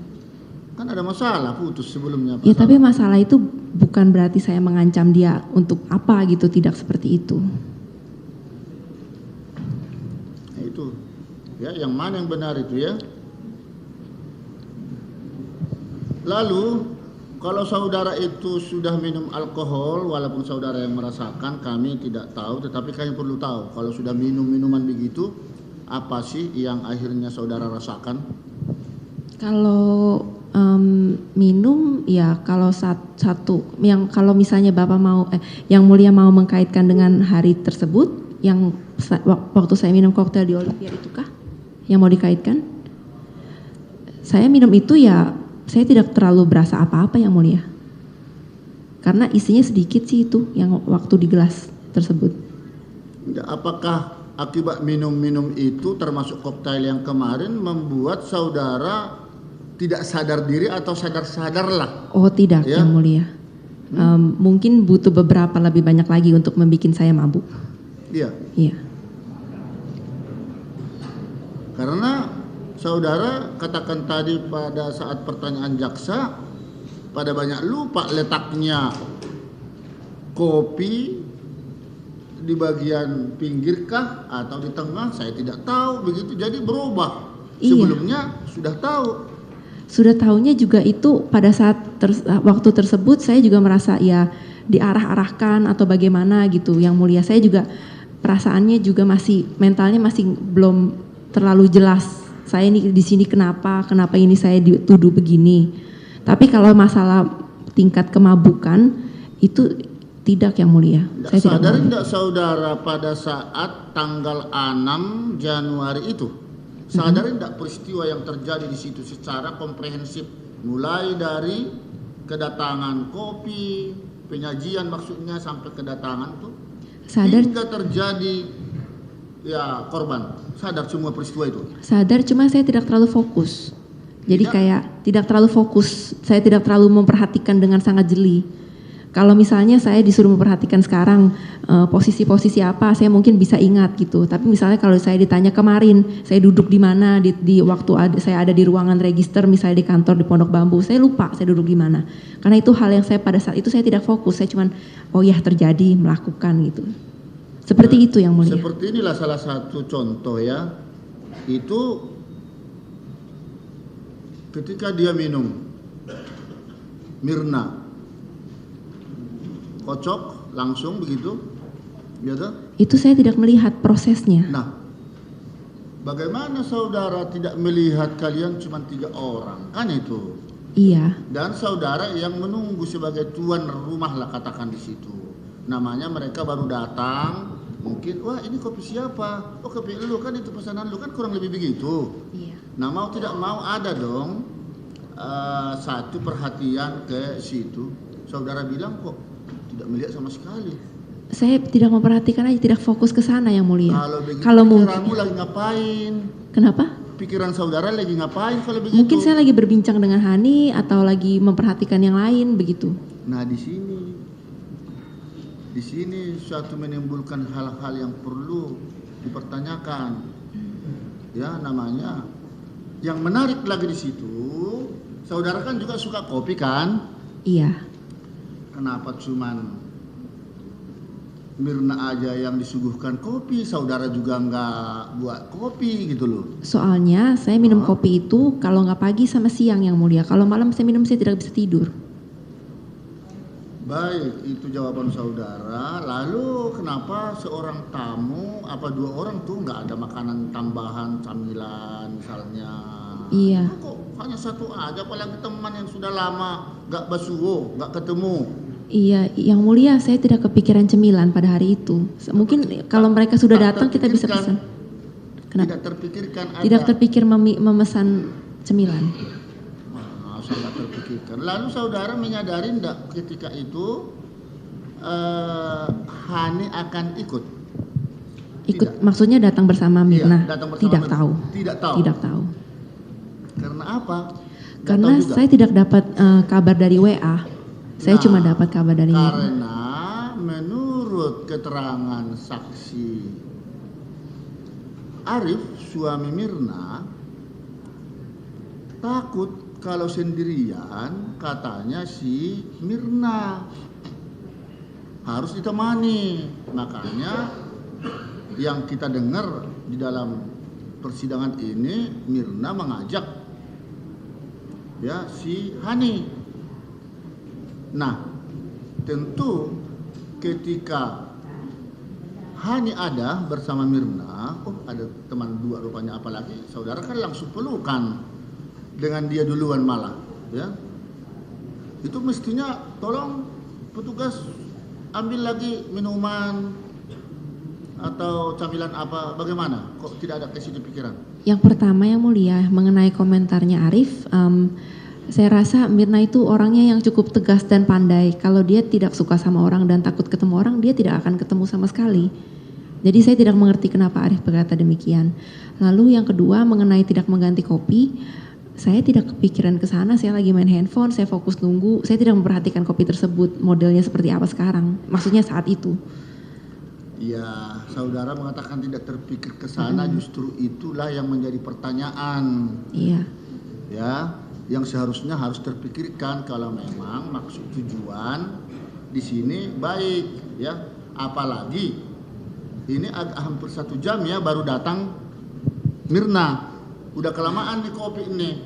S3: Kan ada masalah putus sebelumnya.
S1: Ya tapi masalah itu bukan berarti saya mengancam dia untuk apa gitu, tidak seperti itu.
S3: Nah, itu. Ya, yang mana yang benar itu ya? Lalu kalau saudara itu sudah minum alkohol, walaupun saudara yang merasakan, kami tidak tahu, tetapi kami perlu tahu kalau sudah minum minuman begitu, apa sih yang akhirnya saudara rasakan?
S1: Kalau minum ya kalau satu yang kalau misalnya Bapak mau yang mulia mau mengkaitkan dengan hari tersebut yang waktu saya minum koktail di Olimpiade itu kah yang mau dikaitkan? Saya minum itu ya saya tidak terlalu berasa apa-apa yang mulia. Karena isinya sedikit sih itu yang waktu di gelas tersebut.
S3: Apakah akibat minum-minum itu termasuk koktail yang kemarin membuat saudara tidak sadar diri atau sadar-sadarlah?
S1: Oh tidak ya? Yang mulia. Mungkin butuh beberapa lebih banyak lagi untuk membuat saya mabuk.
S3: Iya.
S1: Iya.
S3: Karena saudara katakan tadi pada saat pertanyaan jaksa, pada banyak lupa letaknya kopi di bagian pinggirkah atau di tengah, saya tidak tahu begitu. Jadi berubah. Sebelumnya sudah tahu.
S1: Sudah tahunya juga itu pada saat waktu tersebut saya juga merasa ya diarah-arahkan atau bagaimana gitu yang mulia. Saya juga perasaannya juga masih mentalnya masih belum terlalu jelas. Saya ini di sini kenapa ini saya dituduh begini. Tapi kalau masalah tingkat kemabukan itu tidak yang mulia. Saya
S3: sadar tidak saudara pada saat tanggal 6 Januari itu? Sadari tidak peristiwa yang terjadi di situ secara komprehensif, mulai dari kedatangan kopi, penyajian maksudnya sampai kedatangan tuh, sadar hingga terjadi ya korban. Sadar semua peristiwa itu?
S1: Sadar, cuma saya tidak terlalu fokus. Jadi kayak tidak terlalu fokus, saya tidak terlalu memperhatikan dengan sangat jeli. Kalau misalnya saya disuruh memperhatikan sekarang posisi-posisi apa, saya mungkin bisa ingat gitu. Tapi misalnya kalau saya ditanya kemarin, saya duduk di mana di waktu saya ada di ruangan register, misalnya di kantor di Pondok Bambu, saya lupa saya duduk di mana. Karena itu hal yang saya pada saat itu saya tidak fokus, saya cuman oh ya terjadi melakukan gitu. Seperti itu yang mulia.
S3: Seperti inilah salah satu contoh ya. Itu ketika dia minum Mirna kocok langsung begitu, gitu?
S1: Itu saya tidak melihat prosesnya.
S3: Nah, bagaimana saudara tidak melihat kalian cuma 3 orang, kan itu?
S1: Iya.
S3: Dan saudara yang menunggu sebagai tuan rumah lah katakan di situ. Namanya mereka baru datang, mungkin wah ini kopi siapa? Oh kopi lu kan itu pesanan lu kan kurang lebih begitu.
S1: Iya.
S3: Nah mau tidak mau ada dong satu perhatian ke situ. Saudara bilang kok tidak melihat sama sekali.
S1: Saya tidak memperhatikan aja, tidak fokus ke sana yang mulia.
S3: Kalau begitu
S1: kalau
S3: pikiranmu lagi ngapain?
S1: Kenapa?
S3: Pikiran saudara lagi ngapain kalau begitu?
S1: Mungkin saya lagi berbincang dengan Hani atau lagi memperhatikan yang lain begitu.
S3: Nah di sini suatu menimbulkan hal-hal yang perlu dipertanyakan. Ya namanya. Yang menarik lagi di situ, saudara kan juga suka kopi kan?
S1: Iya.
S3: Kenapa cuman Mirna aja yang disuguhkan kopi, saudara juga nggak buat kopi gitu loh?
S1: Soalnya saya minum kopi itu kalau nggak pagi sama siang yang mulia. Kalau malam saya minum saya tidak bisa tidur.
S3: Baik, itu jawaban saudara. Lalu kenapa seorang tamu apa 2 orang tuh nggak ada makanan tambahan, camilan misalnya?
S1: Iya.
S3: Kok hanya 1 aja, apalagi teman yang sudah lama nggak basuh, nggak ketemu.
S1: Iya, yang mulia saya tidak kepikiran cemilan pada hari itu. Mungkin kalau mereka sudah
S3: Tak
S1: datang kita bisa
S3: terpikirkan.
S1: pesan. Kenapa?
S3: Tidak terpikirkan ada.
S1: Tidak terpikir memesan cemilan.
S3: Masa nggak terpikirkan. Lalu saudara menyadari enggak ketika itu Hani akan ikut?
S1: Ikut
S3: Tidak.
S1: maksudnya datang bersama Mirna?
S3: Iya, datang bersama
S1: Tidak
S3: Mirna.
S1: tahu.
S3: Tidak tahu.
S1: Tidak tahu.
S3: Karena apa? Nggak
S1: Karena
S3: tahu juga.
S1: saya tidak dapat kabar dari WA. Saya
S3: Nah,
S1: cuma dapat kabar dari Mirna.
S3: Karena menurut keterangan saksi Arif, suami Mirna, takut kalau sendirian, katanya si Mirna harus ditemani. Makanya yang kita dengar di dalam persidangan ini, Mirna mengajak ya si Hani. Nah, tentu ketika Hani ada bersama Mirna, oh ada teman 2 rupanya, apalagi saudara kan langsung pelukan dengan dia duluan malah, ya. Itu mestinya tolong petugas ambil lagi minuman atau camilan apa, bagaimana? Kok tidak ada ke situ pikiran?
S1: Yang pertama yang mulia mengenai komentarnya Arif, saya rasa Mirna itu orangnya yang cukup tegas dan pandai. Kalau dia tidak suka sama orang dan takut ketemu orang, dia tidak akan ketemu sama sekali. Jadi saya tidak mengerti kenapa Arif berkata demikian. Lalu yang kedua mengenai tidak mengganti kopi, saya tidak kepikiran ke sana. Saya lagi main handphone, saya fokus nunggu. Saya tidak memperhatikan kopi tersebut modelnya seperti apa sekarang. Maksudnya saat itu.
S3: Ya, saudara mengatakan tidak terpikir ke sana, justru itulah yang menjadi pertanyaan.
S1: Iya.
S3: Ya, yang seharusnya harus terpikirkan kalau memang maksud tujuan di sini baik, ya. Apalagi ini agak hampir 1 jam ya baru datang Mirna. Udah kelamaan di kopi ini,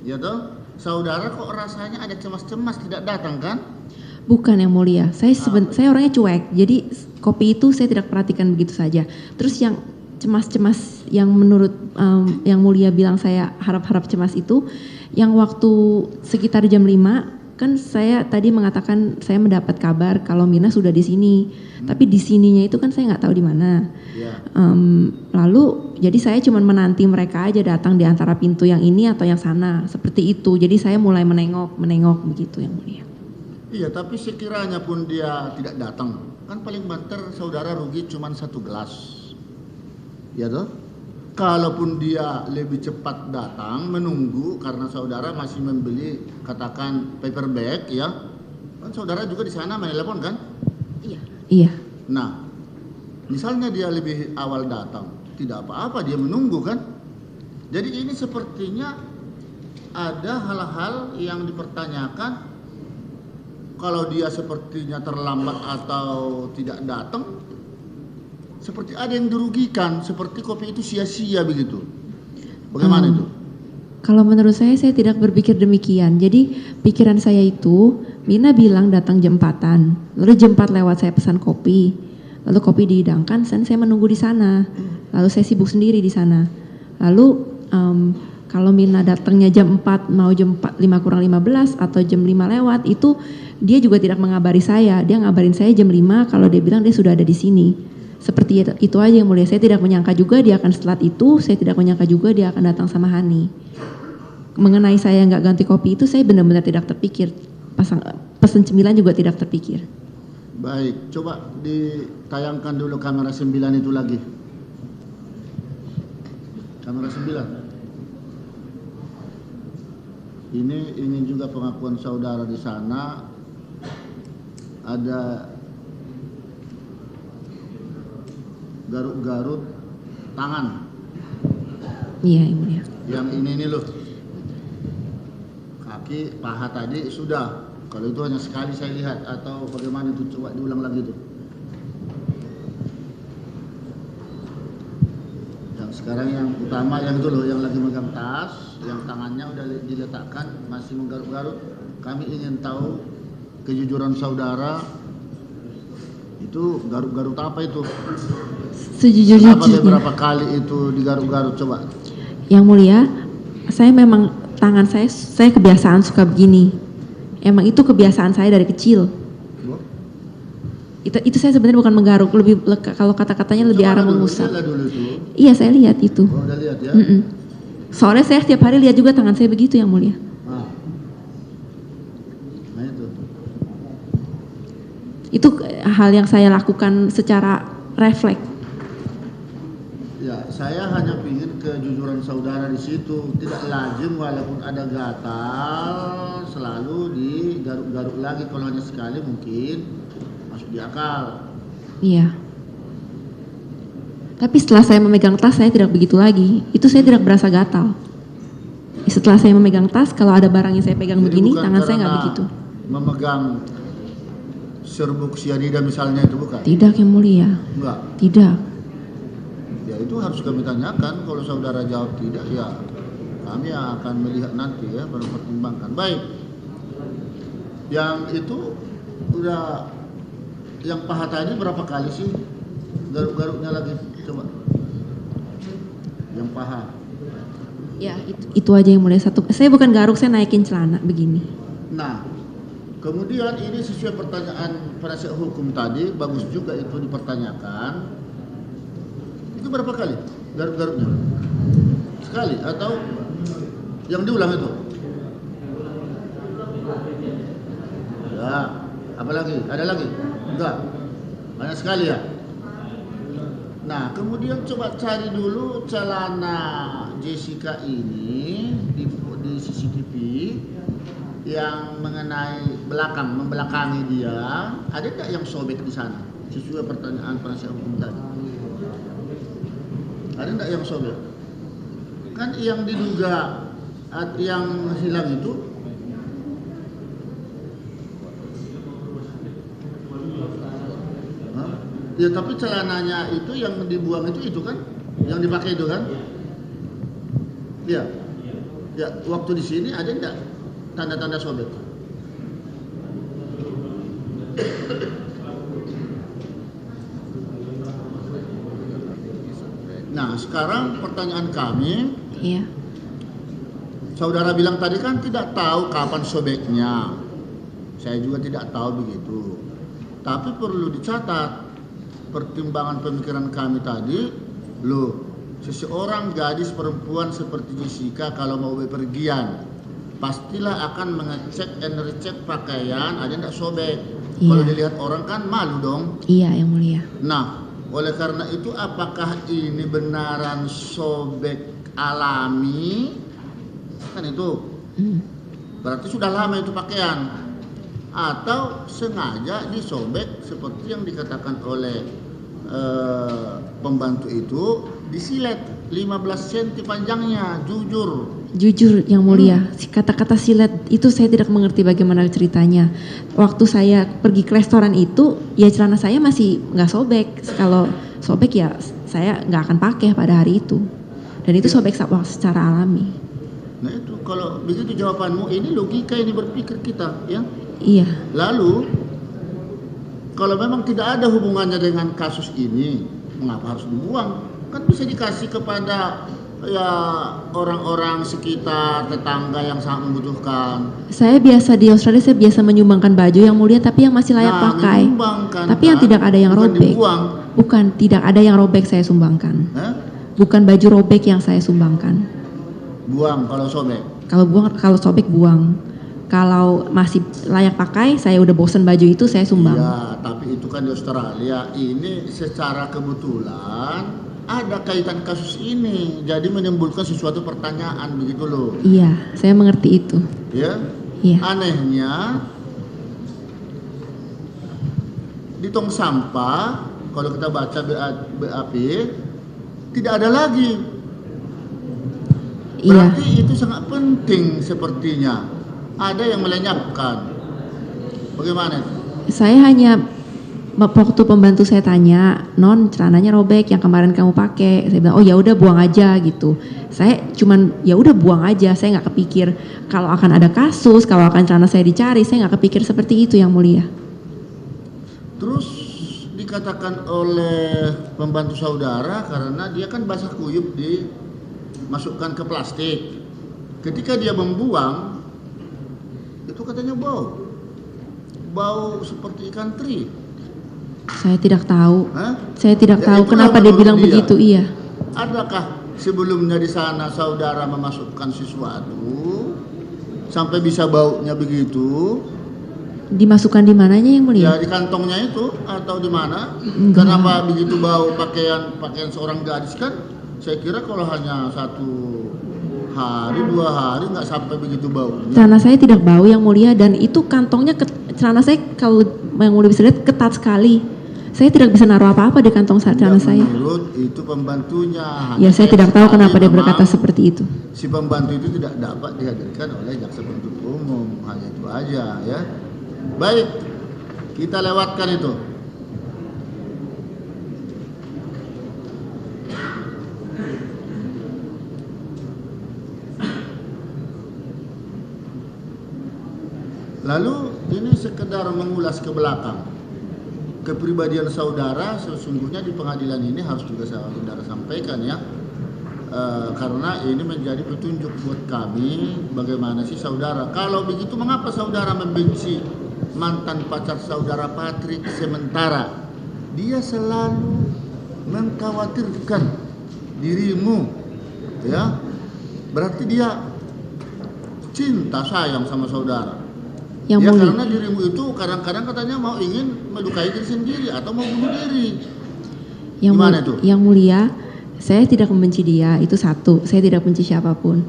S3: ya toh. Saudara kok rasanya ada cemas-cemas tidak datang kan?
S1: Bukan yang mulia, saya orangnya cuek, jadi kopi itu saya tidak perhatikan begitu saja. Terus yang cemas-cemas yang menurut yang mulia bilang saya harap-harap cemas itu, yang waktu sekitar jam 5, kan saya tadi mengatakan saya mendapat kabar kalau Mirna sudah di sini, tapi di sininya itu kan saya nggak tahu di mana.
S3: Ya.
S1: Lalu jadi saya cuma menanti mereka aja datang di antara pintu yang ini atau yang sana, seperti itu. Jadi saya mulai menengok begitu yang mulia.
S3: Iya, tapi sekiranya pun dia tidak datang, kan paling banter saudara rugi cuma 1 gelas. Ya toh? Kalaupun dia lebih cepat datang menunggu karena saudara masih membeli katakan paper bag, ya. Kan saudara juga di sana main telepon kan?
S1: Iya.
S3: Nah, misalnya dia lebih awal datang, tidak apa-apa dia menunggu kan? Jadi ini sepertinya ada hal-hal yang dipertanyakan. Kalau dia sepertinya terlambat atau tidak datang, seperti ada yang dirugikan, seperti kopi itu sia-sia begitu. Bagaimana itu?
S1: Kalau menurut saya tidak berpikir demikian. Jadi pikiran saya itu, Mirna bilang datang jam 4-an, lalu jam 4 lewat saya pesan kopi, lalu kopi dihidangkan, saya menunggu di sana, lalu saya sibuk sendiri di sana. Lalu kalau Mirna datangnya jam 4, mau jam 4, 5 kurang 15 atau jam 5 lewat, itu dia juga tidak mengabari saya. Dia ngabarin saya jam 5 kalau dia bilang dia sudah ada di sini. Seperti itu aja yang mulia. Saya tidak menyangka juga dia akan setelah itu, saya tidak menyangka juga dia akan datang sama Hani. Mengenai saya nggak ganti kopi itu saya benar-benar tidak terpikir. Pesan cemilan juga tidak terpikir.
S3: Baik, coba ditayangkan dulu kamera 9 itu lagi. Kamera 9. Ini juga pengakuan saudara di sana. Ada garuk-garuk tangan.
S1: Iya, yang mulia.
S3: Yang ini loh. Kaki, paha tadi sudah. Kalau itu hanya sekali saya lihat atau bagaimana itu, coba diulang lagi tuh. Yang sekarang yang utama yang itu loh, yang lagi megang tas, yang tangannya udah diletakkan masih menggaruk-garuk. Kami ingin tahu kejujuran saudara itu garut-garut apa itu? Kenapa
S1: Sejujur-jujurnya.
S3: beberapa kali itu digarut-garut coba?
S1: Yang mulia, saya memang tangan saya kebiasaan suka begini. Emang itu kebiasaan saya dari kecil. Itu saya sebenarnya bukan menggaruk, kalau kata-katanya lebih arah mengusap.
S3: Dulu itu.
S1: Iya, saya lihat itu.
S3: Oh, udah lihat ya?
S1: Soalnya saya setiap hari lihat juga tangan saya begitu, Yang Mulia.
S3: Nah itu.
S1: Itu hal yang saya lakukan secara refleks.
S3: Ya, saya hanya ingin kejujuran saudara di situ. Tidak lazim walaupun ada gatal selalu digaruk-garuk lagi. Kalau hanya sekali mungkin masuk di akal.
S1: Iya. Tapi setelah saya memegang tas, saya tidak begitu lagi. Itu saya tidak berasa gatal. Setelah saya memegang tas, kalau ada barang yang saya pegang
S3: Jadi
S1: begini,
S3: bukan
S1: tangan saya nggak
S3: karena
S1: begitu.
S3: memegang serbuk sianida misalnya itu bukan?
S1: Tidak, Yang Mulia.
S3: Enggak.
S1: Tidak.
S3: Ya itu harus kami tanyakan. Kalau saudara jawab tidak, ya kami akan melihat nanti ya, mempertimbangkan. Baik. Yang itu udah, yang paha tadi berapa kali sih garuk-garuknya lagi coba? Yang paha.
S1: Ya, itu aja Yang Mulia. Satu. Saya bukan garuk, saya naikin celana begini.
S3: Nah, kemudian ini sesuai pertanyaan penasihat hukum tadi, bagus juga itu dipertanyakan. Itu berapa kali garuk-garuknya? Sekali atau yang diulang itu? Ya, apa lagi? Ada lagi? Enggak. Hanya sekali ya. Nah, kemudian coba cari dulu celana Jessica ini di CCTV yang mengenai membelakangi dia. Ada tidak yang sobek di sana? Sesuai pertanyaan penasihat hukum tadi. Ada tidak yang sobek? Kan yang diduga yang hilang itu ya, tapi celananya itu yang dibuang itu kan, yang dipakai itu kan? Iya. Ya, waktu di sini ada enggak tanda-tanda sobek? Nah, sekarang pertanyaan kami,
S1: Iya.
S3: saudara bilang tadi kan tidak tahu kapan sobeknya. Saya juga tidak tahu begitu. Tapi perlu dicatat pertimbangan pemikiran kami tadi, loh, seseorang gadis perempuan seperti Jessica kalau mau bepergian, pastilah akan mengecek and recheck pakaian, ada tidak sobek.
S1: Iya.
S3: Kalau dilihat orang kan malu dong.
S1: Iya, Yang Mulia.
S3: Nah, oleh karena itu apakah ini benaran sobek alami? Kan itu. Berarti sudah lama itu pakaian. Atau sengaja disobek seperti yang dikatakan oleh pembantu itu, disilet 15 cm panjangnya, jujur
S1: Yang Mulia, kata-kata silet itu saya tidak mengerti bagaimana ceritanya. Waktu saya pergi ke restoran itu, ya celana saya masih nggak sobek. Kalau sobek ya saya nggak akan pakai pada hari itu. Dan itu sobek secara alami.
S3: Nah itu kalau begitu jawabanmu, ini logika ini berpikir kita ya.
S1: Iya.
S3: Lalu kalau memang tidak ada hubungannya dengan kasus ini, mengapa harus dibuang? Kan bisa dikasih kepada ya orang-orang sekitar, tetangga yang sangat membutuhkan.
S1: Saya biasa di Australia, saya biasa menyumbangkan baju Yang Mulia, tapi yang masih layak pakai. Tapi yang tidak ada yang
S3: bukan
S1: robek.
S3: Dibuang.
S1: Bukan, tidak ada yang robek saya sumbangkan. Bukan baju robek yang saya sumbangkan.
S3: Buang kalau sobek.
S1: Kalau sobek buang. Kalau masih layak pakai, saya udah bosen baju itu, saya sumbang.
S3: Ya, tapi itu kan di Australia. Ini secara kebetulan ada kaitan kasus ini, jadi menimbulkan sesuatu pertanyaan begitu loh.
S1: Iya, saya mengerti itu.
S3: Ya.
S1: Iya.
S3: Anehnya di tong sampah kalau kita baca BAP tidak ada lagi. Berarti itu sangat penting sepertinya. Ada yang melenyapkan. Bagaimana itu?
S1: Saya hanya waktu pembantu saya tanya, non celananya robek yang kemarin kamu pakai, saya bilang oh ya udah buang aja gitu. Saya cuman ya udah buang aja, saya nggak kepikir kalau akan ada kasus, kalau akan celana saya dicari, saya nggak kepikir seperti itu yang mulia.
S3: Terus dikatakan oleh pembantu saudara karena dia kan basah kuyup dimasukkan ke plastik. Ketika dia membuang, itu katanya bau seperti ikan teri.
S1: Saya tidak tahu.
S3: Hah?
S1: Saya tidak
S3: Ya,
S1: tahu
S3: itulah
S1: kenapa dia
S3: menurut
S1: bilang
S3: dia.
S1: begitu, iya.
S3: Adakah sebelumnya di sana saudara memasukkan sesuatu sampai bisa baunya begitu?
S1: Dimasukkan di mananya yang
S3: Ya
S1: mulia?
S3: di kantongnya itu atau di mana?
S1: Enggak.
S3: Kenapa begitu bau pakaian seorang gadis kan? Saya kira kalau hanya 1 hari 2 hari nggak sampai begitu baunya.
S1: Celana saya tidak bau yang mulia dan itu kantongnya celana saya kalau yang mulia bisa lihat ketat sekali. Saya tidak bisa naruh apa-apa di kantong celana
S3: Tidak
S1: saya.
S3: menurut itu pembantunya.
S1: Ya saya tidak tahu kenapa dia berkata
S3: Memang
S1: seperti itu.
S3: si pembantu itu tidak dapat dihadirkan oleh jaksa penuntut umum, hanya itu aja ya. Baik, kita lewatkan itu. Lalu ini sekedar mengulas ke belakang. Kepribadian saudara sesungguhnya di pengadilan ini harus juga saudara sampaikan ya. Karena ini menjadi petunjuk buat kami bagaimana sih saudara. Kalau begitu mengapa saudara membenci mantan pacar saudara Patrick sementara dia selalu mengkhawatirkan dirimu ya. Berarti dia cinta sayang sama saudara.
S1: Yang
S3: Ya
S1: mulia.
S3: karena dirimu itu kadang-kadang katanya ingin melukai diri sendiri atau mau bunuh diri.
S1: Yang
S3: Gimana
S1: mulia,
S3: itu?
S1: yang mulia, saya tidak membenci dia, itu satu. Saya tidak benci siapapun.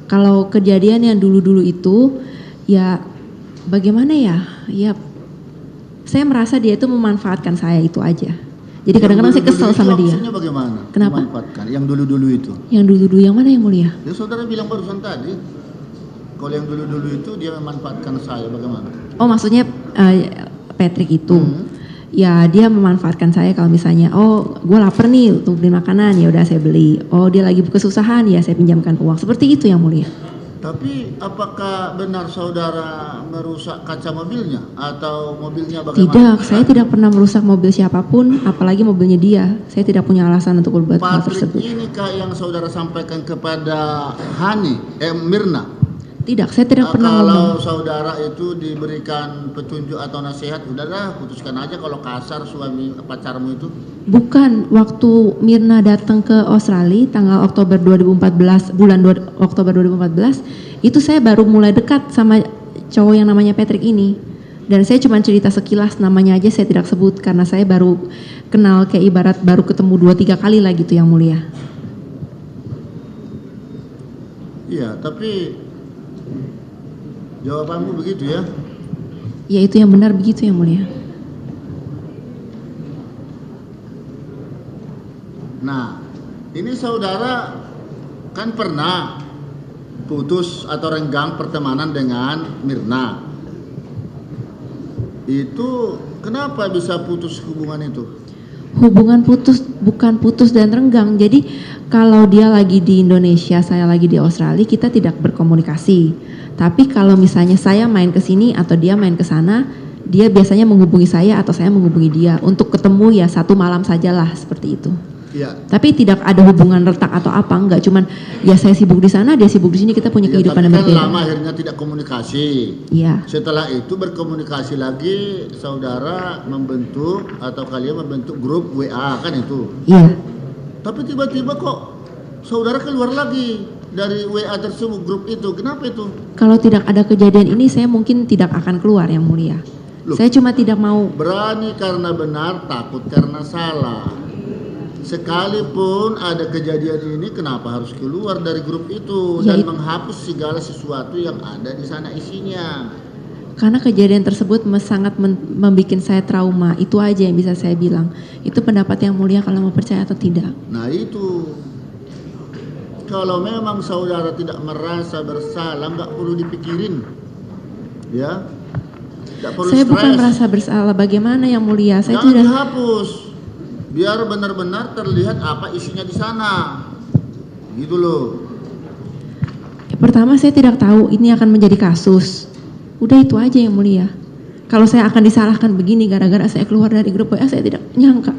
S1: Kalau kejadian yang dulu-dulu itu, ya bagaimana ya? Ya, saya merasa dia itu memanfaatkan saya itu aja. Jadi kadang-kadang saya kesel sama dia.
S3: Maksudnya bagaimana?
S1: Kenapa?
S3: Memanfaatkan. Yang dulu-dulu itu.
S1: Yang dulu-dulu yang mana yang mulia?
S3: Ya saudara bilang barusan tadi. Kalau yang dulu-dulu itu dia memanfaatkan saya bagaimana?
S1: Oh maksudnya Patrick itu.
S3: Hmm.
S1: Ya dia memanfaatkan saya kalau misalnya, oh gue lapar nih untuk beli makanan, ya udah saya beli. Oh dia lagi kesusahan, ya saya pinjamkan uang. Seperti itu yang mulia.
S3: Tapi apakah benar saudara merusak kaca mobilnya atau mobilnya bagaimana?
S1: Tidak, saya tidak pernah merusak mobil siapapun, apalagi mobilnya dia. Saya tidak punya alasan untuk berbuat hal
S3: Patrick
S1: tersebut.
S3: inikah yang saudara sampaikan kepada Mirna?
S1: Tidak, saya tidak pernah
S3: Kalau
S1: ngomong.
S3: saudara itu diberikan petunjuk atau nasihat, udahlah putuskan aja kalau kasar suami pacarmu itu.
S1: Bukan, waktu Mirna datang ke Australia tanggal Oktober 2014, Oktober 2014, itu saya baru mulai dekat sama cowok yang namanya Patrick ini. Dan saya cuma cerita sekilas, namanya aja saya tidak sebut karena saya baru kenal, kayak ibarat baru ketemu 2-3 kali lah gitu yang mulia.
S3: Iya, tapi jawabanmu begitu ya.
S1: Ya itu yang benar begitu yang mulia.
S3: Nah, ini saudara kan pernah putus atau renggang pertemanan dengan Mirna. Itu kenapa bisa putus hubungan itu?
S1: Hubungan putus, bukan putus dan renggang. Jadi kalau dia lagi di Indonesia, saya lagi di Australia, kita tidak berkomunikasi. Tapi kalau misalnya saya main ke sini atau dia main ke sana, dia biasanya menghubungi saya atau saya menghubungi dia. Untuk ketemu ya 1 malam sajalah seperti itu.
S3: Iya.
S1: Tapi tidak ada hubungan retak atau apa, enggak. Cuman ya saya sibuk di sana, dia sibuk di sini, kita punya
S3: Iya,
S1: kehidupan
S3: tapi
S1: yang
S3: kan
S1: berbeda.
S3: lama akhirnya tidak komunikasi.
S1: Iya.
S3: Setelah itu berkomunikasi lagi, saudara membentuk atau kalian membentuk grup WA kan itu.
S1: Iya.
S3: Tapi tiba-tiba kok saudara keluar lagi dari WA tersebut, grup itu. Kenapa itu?
S1: Kalau tidak ada kejadian ini, saya mungkin tidak akan keluar yang mulia.
S3: Loh.
S1: Saya cuma tidak mau.
S3: Berani karena benar, takut karena salah. Sekalipun ada kejadian ini, kenapa harus keluar dari grup itu
S1: Ya,
S3: dan menghapus segala sesuatu yang ada di sana isinya?
S1: Karena kejadian tersebut sangat membuat saya trauma. Itu aja yang bisa saya bilang. Itu pendapat yang mulia kalau mau percaya atau tidak.
S3: Nah itu, kalau memang saudara tidak merasa bersalah, nggak perlu dipikirin, ya. Tidak perlu
S1: Saya bukan
S3: stres.
S1: merasa bersalah. Bagaimana Yang Mulia? Saya
S3: Jangan
S1: tidak.
S3: dihapus. Biar benar-benar terlihat apa isinya di sana. Gitu loh.
S1: Pertama saya tidak tahu ini akan menjadi kasus. Udah itu aja Yang Mulia. Kalau saya akan disalahkan begini gara-gara saya keluar dari grup WA, saya tidak nyangka.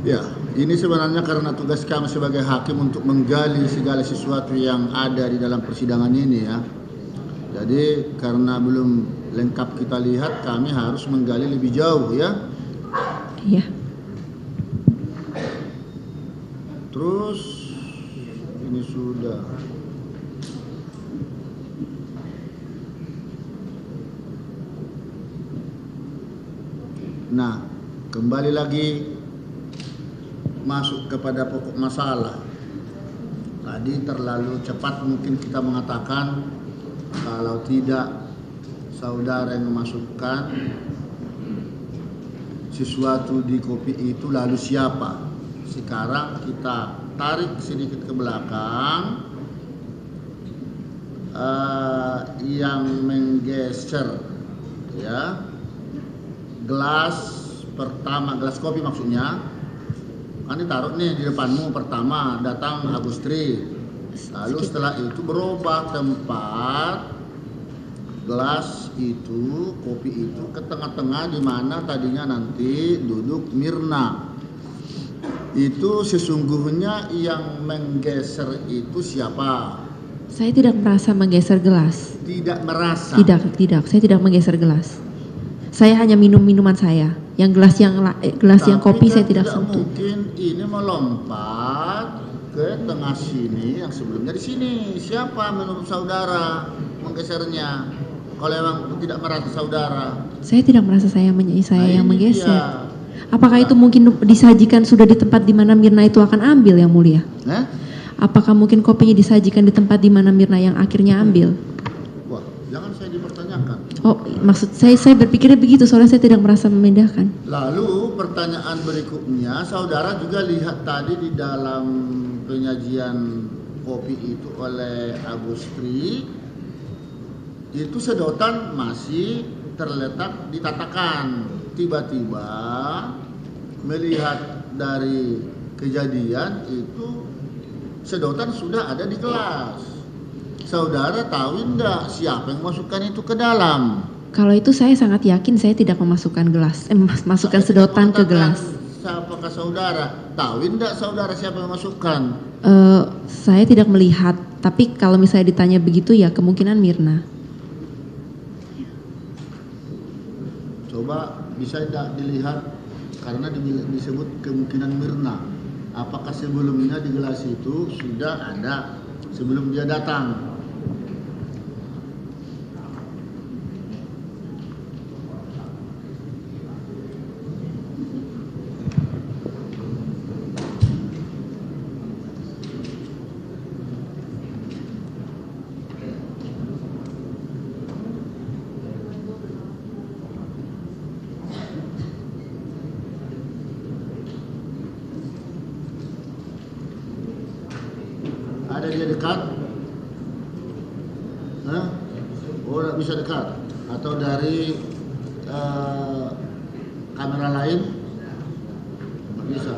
S3: Ya, ini sebenarnya karena tugas kami sebagai hakim untuk menggali segala sesuatu yang ada di dalam persidangan ini ya. Jadi karena belum lengkap kita lihat, kami harus menggali lebih jauh ya.
S1: Iya.
S3: Terus ini sudah. Nah, kembali lagi masuk kepada pokok masalah. Tadi terlalu cepat mungkin kita mengatakan kalau tidak saudara yang memasukkan sesuatu di kopi itu lalu siapa? Sekarang kita tarik sedikit ke belakang, yang menggeser ya gelas pertama, gelas kopi maksudnya, kan ditaruh nih di depanmu. Pertama datang Agustri, lalu setelah itu berubah tempat gelas itu, kopi itu ke tengah-tengah di mana tadinya nanti duduk Mirna. Itu sesungguhnya yang menggeser itu siapa?
S1: Saya tidak merasa menggeser gelas.
S3: Tidak merasa.
S1: Tidak. Saya tidak menggeser gelas. Saya hanya minum minuman saya. Yang gelas yang kopi
S3: kan
S1: saya tidak sentuh.
S3: Mungkin ini melompat ke tengah sini yang sebelumnya di sini. Siapa menurut saudara menggesernya? Kalau memang tidak merasa saudara.
S1: Saya tidak merasa saya yang
S3: ini
S1: menggeser.
S3: dia.
S1: Apakah itu mungkin disajikan sudah di tempat di mana Mirna itu akan ambil Yang Mulia? Apakah mungkin kopinya disajikan di tempat di mana Mirna yang akhirnya ambil?
S3: Wah, jangan saya dipertanyakan.
S1: Oh, maksud saya berpikirnya begitu, soalnya saya tidak merasa membedakan.
S3: Lalu pertanyaan berikutnya, saudara juga lihat tadi di dalam penyajian kopi itu oleh Agustri, itu sedotan masih terletak di tatakan. Tiba-tiba melihat dari kejadian itu sedotan sudah ada di gelas. Saudara tahu enggak siapa yang masukkan itu ke dalam?
S1: Kalau itu saya sangat yakin saya tidak memasukkan masukkan sedotan ke gelas.
S3: Apakah saudara tahu enggak saudara siapa yang masukkan?
S1: Saya tidak melihat, tapi kalau misalnya ditanya begitu ya kemungkinan Mirna.
S3: Coba bisa tidak dilihat karena disebut kemungkinan Mirna. Apakah sebelumnya di gelas itu sudah ada sebelum dia datang? Ada dia dekat? Oh, tidak bisa dekat? Atau dari kamera lain? Tidak bisa.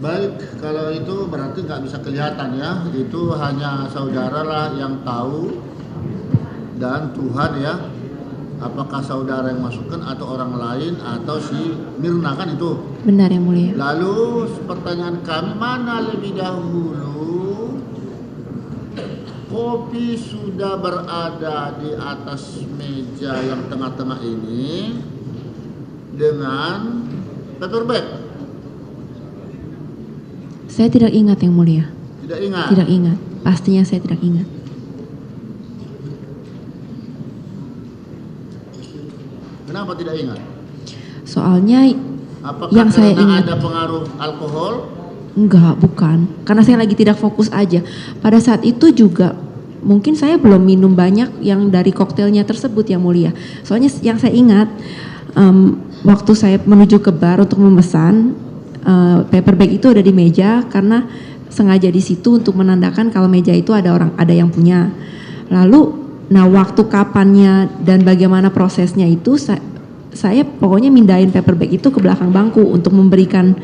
S3: Baik, kalau itu berarti nggak bisa kelihatan ya. Itu hanya saudara lah yang tahu dan Tuhan ya. Apakah saudara yang masukkan atau orang lain atau si Mirna, kan itu?
S1: Benar Yang Mulia.
S3: Lalu pertanyaan kami, mana lebih dahulu kopi sudah berada di atas meja yang tengah-tengah ini dengan paper bag?
S1: Saya tidak ingat Yang Mulia.
S3: Tidak ingat?
S1: Tidak ingat. Pastinya saya tidak ingat.
S3: Kenapa tidak ingat?
S1: Soalnya
S3: Apakah
S1: yang saya
S3: karena
S1: ingat
S3: ada pengaruh alkohol?
S1: enggak, bukan. Karena saya lagi tidak fokus aja. Pada saat itu juga mungkin saya belum minum banyak yang dari koktailnya tersebut Yang Mulia. Soalnya yang saya ingat waktu saya menuju ke bar untuk memesan paper bag itu ada di meja karena sengaja di situ untuk menandakan kalau meja itu ada yang punya. Lalu, nah waktu kapannya dan bagaimana prosesnya itu saya pokoknya mindahin paper bag itu ke belakang bangku untuk memberikan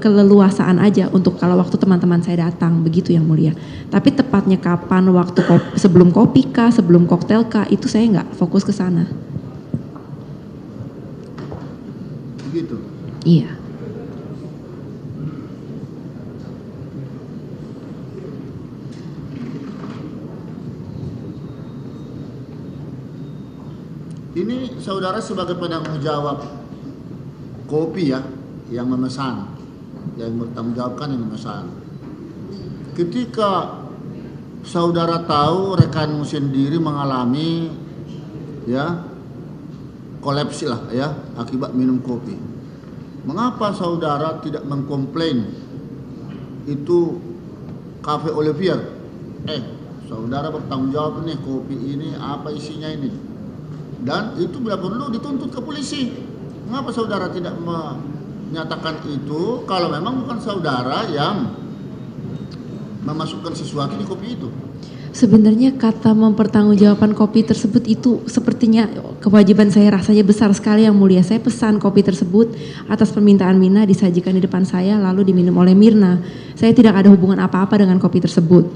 S1: keleluasaan aja untuk kalau waktu teman-teman saya datang, begitu yang mulia. Tapi tepatnya kapan, waktu sebelum kopi kah, sebelum koktail kah, itu saya nggak fokus ke sana.
S3: Begitu.
S1: Iya.
S3: Ini saudara sebagai penanggung jawab kopi ya, yang memesan, yang bertanggung jawabkan yang memesan. Ketika saudara tahu rekanmu sendiri mengalami ya kolapsi lah ya akibat minum kopi, mengapa saudara tidak mengkomplain itu Cafe Olivier? Saudara bertanggung jawab nih, kopi ini apa isinya ini? Dan itu bila perlu dituntut ke polisi. Mengapa saudara tidak menyatakan itu kalau memang bukan saudara yang memasukkan sesuatu di kopi itu?
S1: Sebenarnya kata mempertanggungjawabkan kopi tersebut itu sepertinya kewajiban saya rasanya besar sekali yang mulia. Saya pesan kopi tersebut atas permintaan Mirna disajikan di depan saya lalu diminum oleh Mirna. Saya tidak ada hubungan apa-apa dengan kopi tersebut.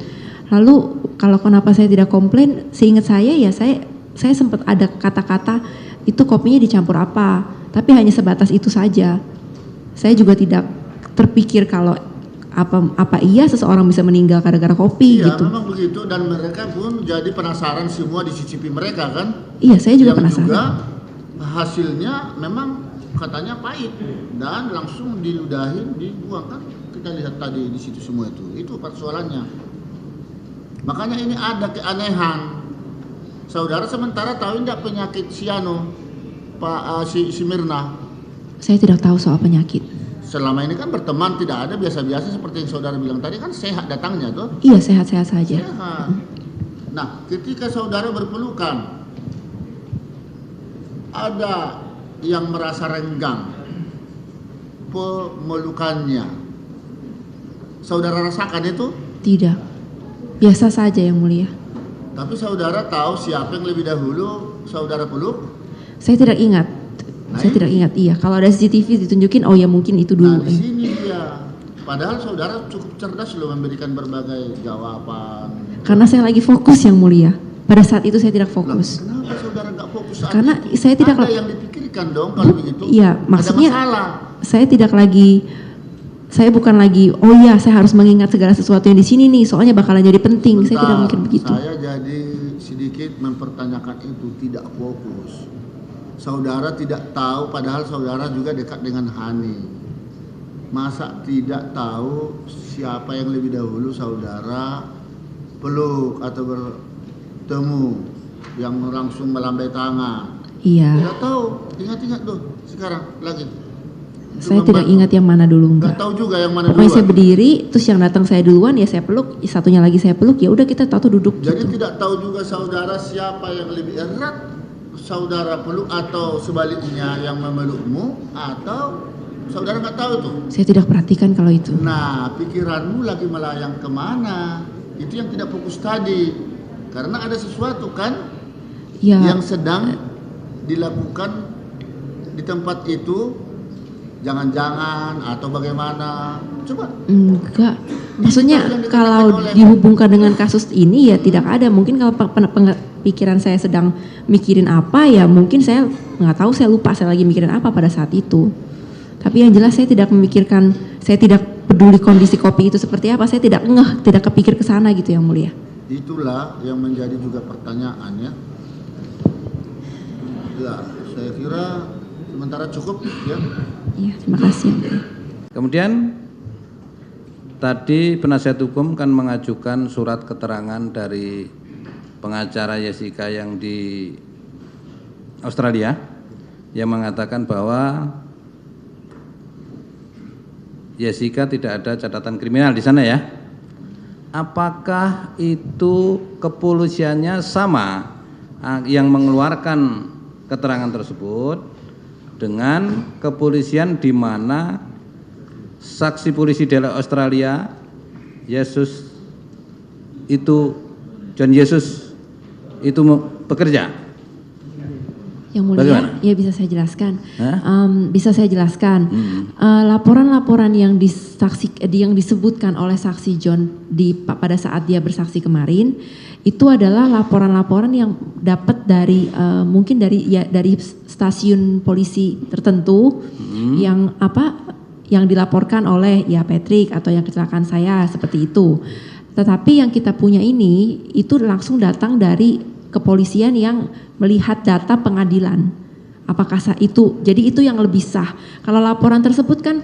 S1: Lalu kalau kenapa saya tidak komplain, seingat saya ya saya sempat ada kata-kata itu kopinya dicampur apa, tapi hanya sebatas itu saja. Saya juga tidak terpikir kalau apa iya seseorang bisa meninggal gara-gara kopi
S3: iya,
S1: gitu.
S3: Iya memang begitu, dan mereka pun jadi penasaran semua dicicipi mereka kan.
S1: Iya, saya juga
S3: yang
S1: penasaran.
S3: Juga hasilnya memang katanya pahit dan langsung diludahin, dibuang kan. Kita lihat tadi di situ semua itu persoalannya. Makanya ini ada keanehan. Saudara sementara tahu tidak penyakit Siano, si Mirna?
S1: Saya tidak tahu soal penyakit.
S3: Selama ini kan berteman tidak ada, biasa-biasa seperti yang saudara bilang tadi kan sehat datangnya tuh.
S1: Iya, sehat-sehat saja.
S3: Sehat. Nah, ketika saudara berpelukan, ada yang merasa renggang pemelukannya. Saudara rasakan itu?
S1: Tidak. Biasa saja yang mulia.
S3: Tapi saudara tahu siapa yang lebih dahulu saudara peluk?
S1: Saya tidak ingat. Saya tidak ingat. Iya, kalau ada CCTV ditunjukin, oh ya mungkin itu dulu.
S3: Nah, di sini dia. Padahal saudara cukup cerdas loh memberikan berbagai jawaban.
S1: Karena saya lagi fokus yang mulia. Pada saat itu saya tidak fokus.
S3: Nah, kenapa saudara nggak fokus saat
S1: Karena
S3: itu?
S1: saya tidak
S3: ada yang dipikirkan dong kalau begitu.
S1: Iya, maksudnya
S3: ada masalah.
S1: Saya bukan lagi, oh ya saya harus mengingat segala sesuatu yang di sini nih, soalnya bakalan jadi penting. Saya tidak mikir begitu.
S3: Saya jadi sedikit mempertanyakan itu, tidak fokus. Saudara tidak tahu, padahal saudara juga dekat dengan Hani. Masa tidak tahu siapa yang lebih dahulu saudara peluk atau bertemu, yang langsung melambai tangan?
S1: Iya.
S3: Tidak tahu, ingat-ingat tuh sekarang lagi.
S1: Saya tidak ingat yang mana dulu, enggak.
S3: Tahu juga yang mana
S1: Pokoknya
S3: duluan.
S1: saya berdiri, terus yang datang saya duluan, ya saya peluk, satunya lagi saya peluk, ya udah kita tahu duduk.
S3: Jadi
S1: gitu.
S3: tidak tahu juga saudara siapa yang lebih erat, saudara peluk atau sebaliknya yang memelukmu, atau saudara nggak tahu tuh.
S1: Saya tidak perhatikan kalau itu.
S3: Nah, pikiranmu lagi melayang kemana? Itu yang tidak fokus tadi. Karena ada sesuatu kan
S1: Ya.
S3: yang sedang dilakukan di tempat itu. Jangan-jangan atau bagaimana? Coba.
S1: Enggak. Maksudnya kalau dihubungkan dengan kasus ini ya tidak ada. Mungkin kalau pikiran saya sedang mikirin apa ya mungkin saya nggak tahu, saya lupa saya lagi mikirin apa pada saat itu. Tapi yang jelas saya tidak memikirkan, saya tidak peduli kondisi kopi itu seperti apa. Saya tidak tidak kepikir ke sana gitu yang mulia.
S3: Itulah yang menjadi juga pertanyaan ya. Ya, saya kira sementara cukup ya.
S1: Iya, terima kasih.
S2: Kemudian tadi penasihat hukum kan mengajukan surat keterangan dari pengacara Jessica yang di Australia yang mengatakan bahwa Jessica tidak ada catatan kriminal di sana ya. Apakah itu kepolisiannya sama yang mengeluarkan keterangan tersebut dengan kepolisian di mana
S4: saksi polisi dari Australia, John Yesus itu bekerja?
S1: Yang mulia,
S4: Bagaimana?
S1: ya bisa saya jelaskan.
S4: Hah?
S1: Bisa saya jelaskan. Laporan-laporan yang disebutkan oleh saksi John pada saat dia bersaksi kemarin, itu adalah laporan-laporan yang dapat dari mungkin dari stasiun polisi tertentu yang dilaporkan oleh Patrick atau yang kecelakaan saya seperti itu. Tetapi yang kita punya ini itu langsung datang dari kepolisian yang melihat data pengadilan. Apakah itu, jadi itu yang lebih sah. Kalau laporan tersebut kan,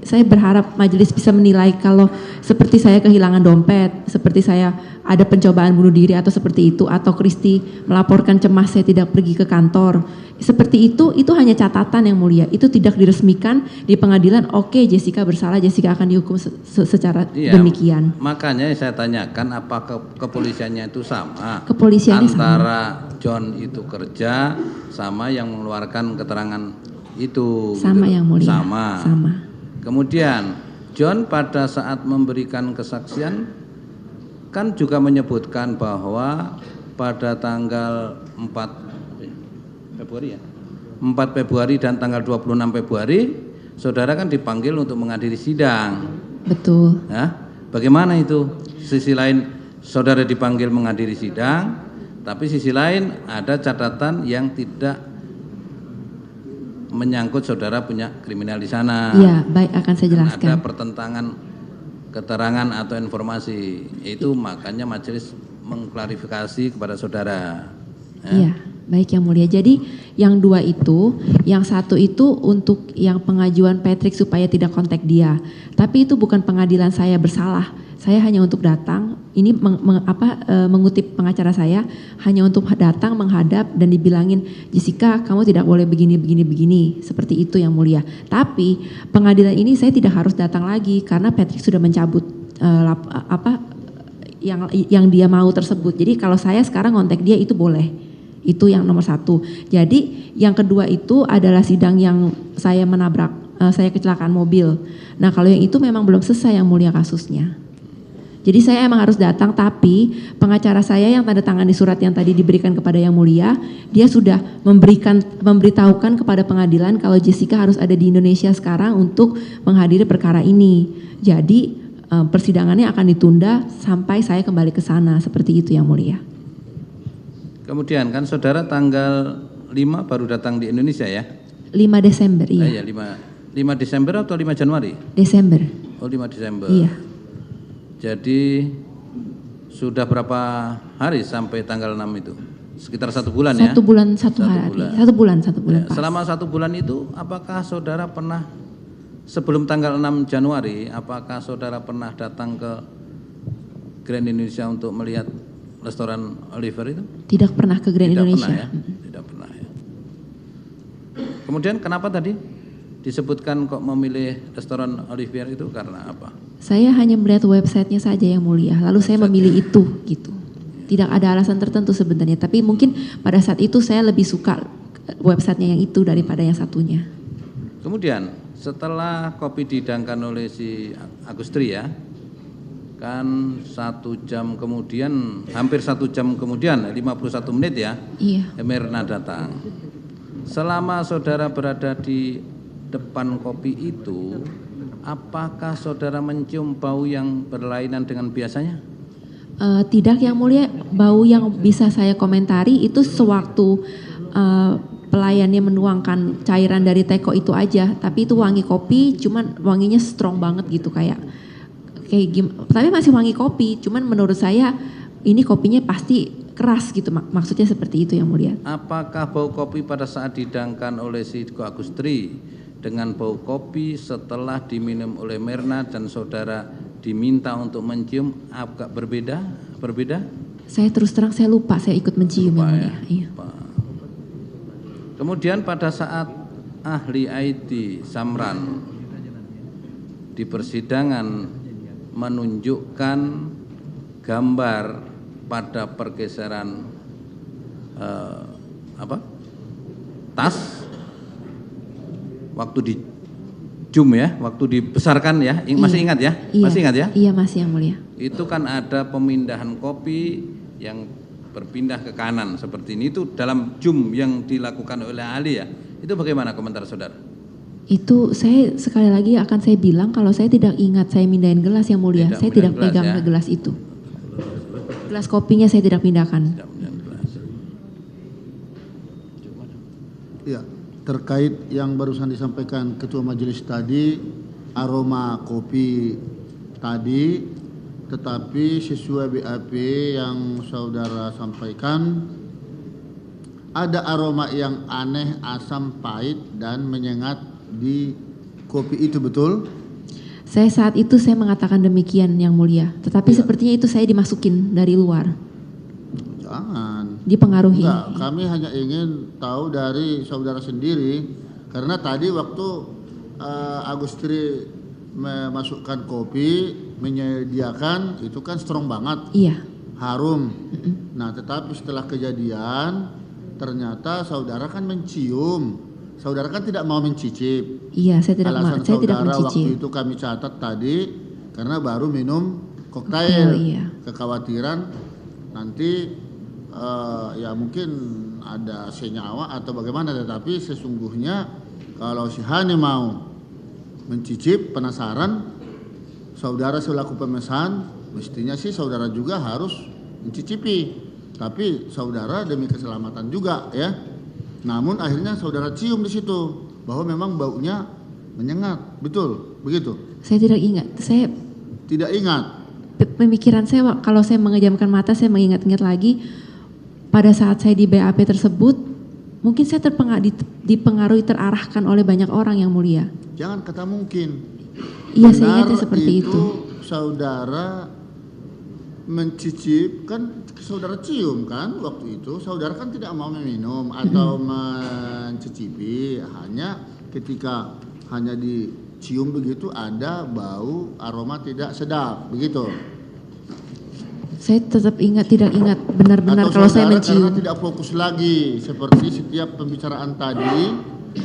S1: saya berharap majelis bisa menilai kalau seperti saya kehilangan dompet, seperti saya ada pencobaan bunuh diri atau seperti itu, atau Kristi melaporkan cemas saya tidak pergi ke kantor. Seperti itu hanya catatan yang mulia. Itu tidak diresmikan di pengadilan, oke, Jessica bersalah, Jessica akan dihukum secara demikian.
S4: Makanya saya tanyakan apakah kepolisiannya itu sama?
S1: Kepolisiannya
S4: antara John itu kerja sama yang mengeluarkan keterangan itu.
S1: Sama
S4: gitu.
S1: yang mulia.
S4: Sama.
S1: Sama.
S4: Kemudian John pada saat memberikan kesaksian kan juga menyebutkan bahwa pada tanggal 4 Februari dan tanggal 26 Februari saudara kan dipanggil untuk menghadiri sidang.
S1: Betul.
S4: Ya, bagaimana itu? Sisi lain saudara dipanggil menghadiri sidang, tapi sisi lain ada catatan yang tidak menyangkut saudara punya kriminal di sana.
S1: Iya, baik, akan saya jelaskan.
S4: Ada pertentangan keterangan atau informasi. Itu makanya majelis mengklarifikasi kepada saudara. Ya.
S1: Iya, baik yang mulia. Jadi yang dua itu, yang satu itu untuk yang pengajuan Patrick supaya tidak kontak dia. Tapi itu bukan pengadilan saya bersalah. Saya hanya untuk datang, ini mengutip pengacara saya, hanya untuk datang menghadap dan dibilangin, Jessica kamu tidak boleh begini, seperti itu yang mulia. Tapi pengadilan ini saya tidak harus datang lagi karena Patrick sudah mencabut yang dia mau tersebut. Jadi kalau saya sekarang kontak dia itu boleh. Itu yang nomor satu. Jadi yang kedua itu adalah sidang yang saya saya kecelakaan mobil. Nah kalau yang itu memang belum selesai yang mulia kasusnya. Jadi saya emang harus datang, tapi pengacara saya yang tanda tangan di surat yang tadi diberikan kepada yang mulia, dia sudah memberitahukan kepada pengadilan kalau Jessica harus ada di Indonesia sekarang untuk menghadiri perkara ini. Jadi persidangannya akan ditunda sampai saya kembali ke sana, seperti itu yang mulia.
S4: Kemudian kan saudara tanggal 5 baru datang di Indonesia ya?
S1: 5 Desember, iya.
S4: Iya, 5 Desember atau 5 Januari?
S1: Desember.
S4: Oh, 5 Desember.
S1: Iya.
S4: Jadi sudah berapa hari sampai tanggal 6 itu? Sekitar 1 bulan ya?
S1: 1 bulan 1 hari. 1 bulan
S4: Ya,
S1: pas.
S4: selama 1 bulan itu apakah saudara pernah sebelum tanggal 6 Januari apakah saudara pernah datang ke Grand Indonesia untuk melihat restoran Oliver itu?
S1: Tidak pernah ke Grand Indonesia.
S4: Pernah, ya? Tidak pernah ya. Kemudian kenapa tadi disebutkan kok memilih restoran Oliver itu karena apa?
S1: Saya hanya melihat websitenya saja yang mulia, lalu saya memilih itu gitu. Tidak ada alasan tertentu sebenarnya, tapi mungkin pada saat itu saya lebih suka websitenya yang itu daripada yang satunya.
S4: Kemudian setelah kopi dihidangkan oleh si Agustri ya, kan 1 jam kemudian, hampir 1 jam kemudian, 51 menit ya,
S1: Iya.
S4: Mirna datang. Selama saudara berada di depan kopi itu, apakah saudara mencium bau yang berlainan dengan biasanya?
S1: Tidak yang mulia, bau yang bisa saya komentari itu sewaktu pelayannya menuangkan cairan dari teko itu aja, tapi itu wangi kopi, cuman wanginya strong banget gitu kayak tapi masih wangi kopi, cuman menurut saya ini kopinya pasti keras gitu, maksudnya seperti itu yang mulia.
S4: Apakah bau kopi pada saat dihidangkan oleh si Agustri dengan bau kopi setelah diminum oleh Mirna dan saudara diminta untuk mencium agak berbeda?
S1: Saya terus terang saya lupa, saya ikut mencium yang mulia. Iya.
S4: Kemudian pada saat ahli IT Samran di persidangan menunjukkan gambar pada pergeseran tas waktu JUM ya, waktu dibesarkan ya, masih ingat ya?
S1: Iya,
S4: Masih ingat ya?
S1: Iya masih yang mulia.
S4: Itu kan ada pemindahan kopi yang berpindah ke kanan seperti ini, itu dalam JUM yang dilakukan oleh ahli ya. Itu bagaimana komentar saudara?
S1: Itu saya sekali lagi akan saya bilang kalau saya tidak ingat saya mindahin gelas yang mulia. Saya tidak
S4: gelas,
S1: pegang
S4: ya.
S1: ke gelas itu. Gelas kopinya saya tidak pindahkan.
S4: Tidak mindahan gelas.
S3: Ya, terkait yang barusan disampaikan Ketua Majelis tadi, aroma kopi tadi, tetapi sesuai BAP yang saudara sampaikan, ada aroma yang aneh, asam, pahit, dan menyengat di kopi itu, betul?
S1: Saya saat itu saya mengatakan demikian yang mulia. Tetapi sepertinya itu saya dimasukin dari luar.
S3: Jangan.
S1: Dipengaruhi.
S3: Enggak, kami hanya ingin tahu dari saudara sendiri, karena tadi waktu Agustri memasukkan kopi, menyediakan, itu kan strong banget,
S1: Iya.
S3: harum. Nah, tetapi setelah kejadian, ternyata saudara kan mencium, saudara kan tidak mau mencicip.
S1: Iya, saya tidak
S3: Alasan
S1: saya tidak
S3: saudara waktu
S1: mencicip.
S3: itu kami catat tadi, karena baru minum koktail,
S1: Iya.
S3: kekhawatiran nanti ya mungkin ada senyawa atau bagaimana, tetapi sesungguhnya kalau si Hani mau mencicip, penasaran, saudara selaku pemesan mestinya sih saudara juga harus mencicipi, tapi saudara demi keselamatan juga ya. Namun akhirnya saudara cium di situ bahwa memang baunya menyengat, betul begitu?
S1: Saya tidak ingat. Saya
S3: Tidak ingat.
S1: pemikiran saya kalau saya mengejamkan mata saya mengingat-ingat lagi pada saat saya di BAP tersebut mungkin saya dipengaruhi terarahkan oleh banyak orang yang mulia.
S3: Jangan kata mungkin.
S1: Iya, saya
S3: Benar
S1: ingatnya seperti itu.
S3: Saudara mencicip, kan saudara cium kan waktu itu, saudara kan tidak mau meminum atau mencicipi, hanya ketika hanya dicium begitu ada bau aroma tidak sedap, begitu.
S1: Saya tetap tidak ingat benar-benar
S3: Atau
S1: kalau saya
S3: saudara
S1: mencium.
S3: karena tidak fokus lagi, seperti setiap pembicaraan tadi,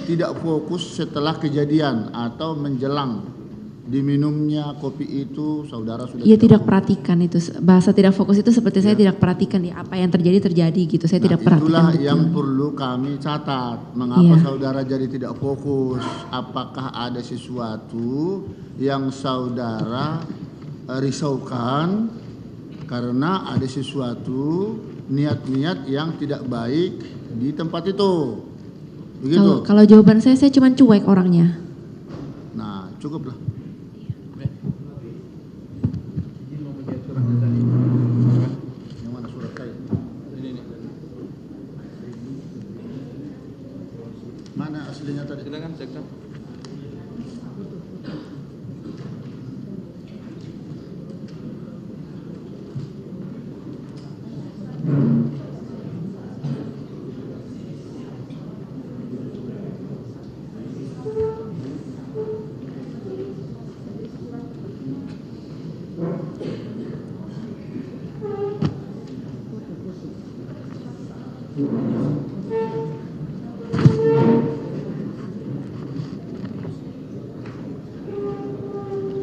S3: tidak fokus setelah kejadian atau menjelang diminumnya kopi itu, saudara sudah
S1: Iya, tidak perhatikan itu. Bahasa tidak fokus itu seperti saya tidak perhatikan ya apa yang terjadi gitu. Saya tidak perhatikan
S3: itulah
S1: betul.
S3: yang perlu kami catat. Mengapa
S1: Iya.
S3: saudara jadi tidak fokus? Apakah ada sesuatu yang saudara risaukan karena ada sesuatu niat-niat yang tidak baik di tempat itu? Begitu.
S1: Kalau jawaban saya cuma cuek orangnya.
S3: Nah, cukuplah. Yang mana surat saya? Mana aslinya tadi?
S4: Silakan cekkan.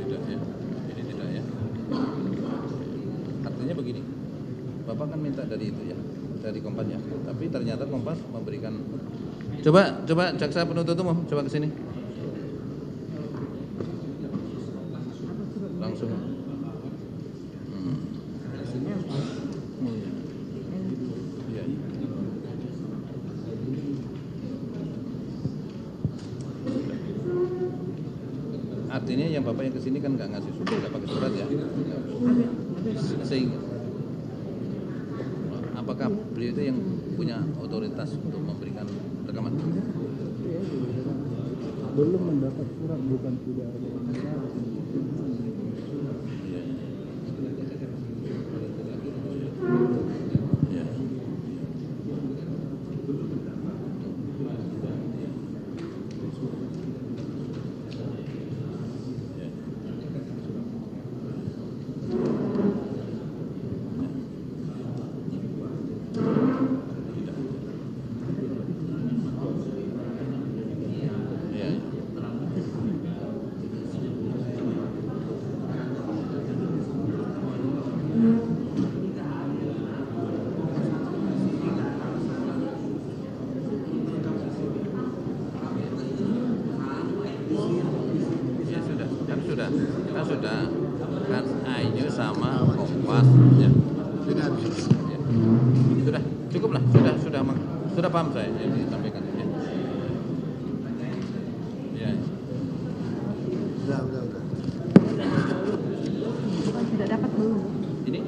S4: Tidak ya, ini tidak ya. Artinya begini, Bapak kan minta dari itu ya, dari Kompas ya. Tapi ternyata Kompas memberikan. Coba jaksa penuntut umum, coba ke sini. Langsung. Iya. Artinya yang Bapak yang kesini kan nggak ngasih surat, nggak pakai surat ya. Sehingga apakah beliau itu yang punya otoritas untuk memberikan rekaman?
S5: Belum mendapat surat, bukan tidak ada syarat.
S4: Ya. Ya. Kita sudah kan Ainyu sama Kompas ya.
S3: Dengan
S4: Ya. Sudah cukup lah, sudah paham saya yang disampaikan ya. Ya.
S3: udah.
S1: Sudah dapat belum?
S4: Ini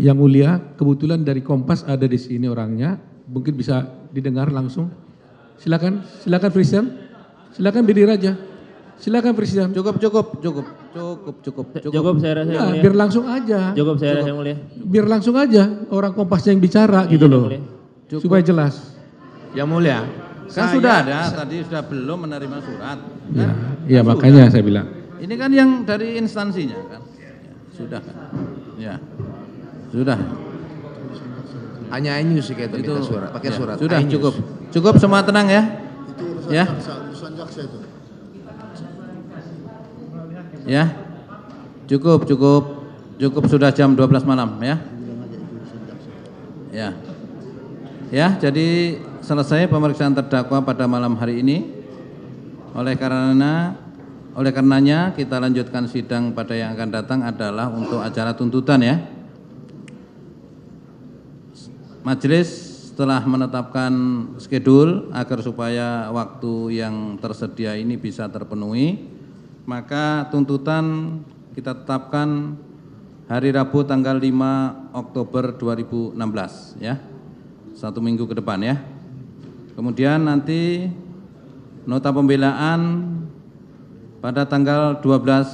S6: Yang mulia, kebetulan dari Kompas ada di sini orangnya, mungkin bisa didengar langsung. Silakan Presiden. Silakan berdiri aja. Silakan Presiden.
S4: cukup,
S7: Saya rasa yang
S6: Nah,
S7: mulia.
S6: biar langsung aja.
S7: Cukup saya rasa yang mulia.
S6: Biar langsung aja orang Kompas yang bicara gitu
S7: Yang
S6: loh.
S7: mulia.
S6: Supaya jelas.
S8: Yang mulia,
S4: kan sudah ada, tadi sudah belum menerima surat.
S6: Ya,
S4: Kan?
S6: ya
S4: Kan
S6: makanya
S4: sudah.
S6: saya bilang.
S4: Ini kan yang dari instansinya kan. Ya, sudah kan. Ya. Sudah.
S8: hanya Ainyu sih kayak
S4: Itu
S8: minta surat, pakai
S4: ya,
S8: surat.
S4: Sudah
S8: Ainyu.
S4: cukup. Cukup semua tenang ya.
S3: Itu urusan
S4: Ya.
S3: urusan jaksa itu.
S4: Ya. Cukup sudah jam 12 malam ya. Ya. Ya, jadi selesai pemeriksaan terdakwa pada malam hari ini. Oleh karenanya kita lanjutkan sidang pada yang akan datang adalah untuk acara tuntutan ya. Majelis telah menetapkan schedule agar supaya waktu yang tersedia ini bisa terpenuhi, maka tuntutan kita tetapkan hari Rabu tanggal 5 Oktober 2016 ya. 1 minggu ke depan ya. Kemudian nanti nota pembelaan pada tanggal 12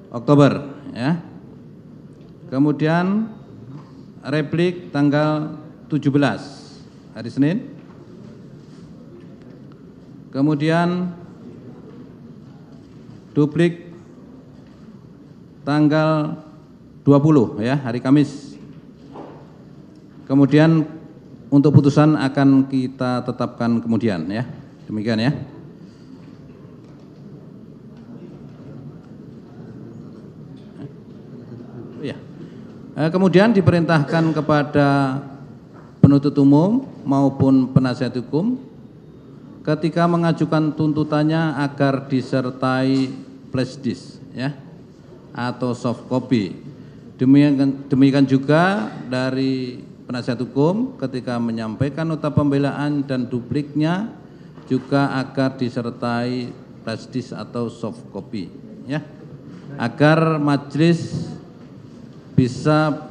S4: Oktober ya. Kemudian replik tanggal 17 hari Senin. Kemudian duplik tanggal 20 ya, hari Kamis. Kemudian untuk putusan akan kita tetapkan kemudian ya. Demikian ya. Ya. Kemudian diperintahkan kepada penuntut umum maupun penasihat hukum ketika mengajukan tuntutannya agar disertai flash disk ya atau soft copy. Demikian juga dari penasihat hukum ketika menyampaikan nota pembelaan dan dupliknya juga agar disertai flash disk atau soft copy ya. Agar majelis bisa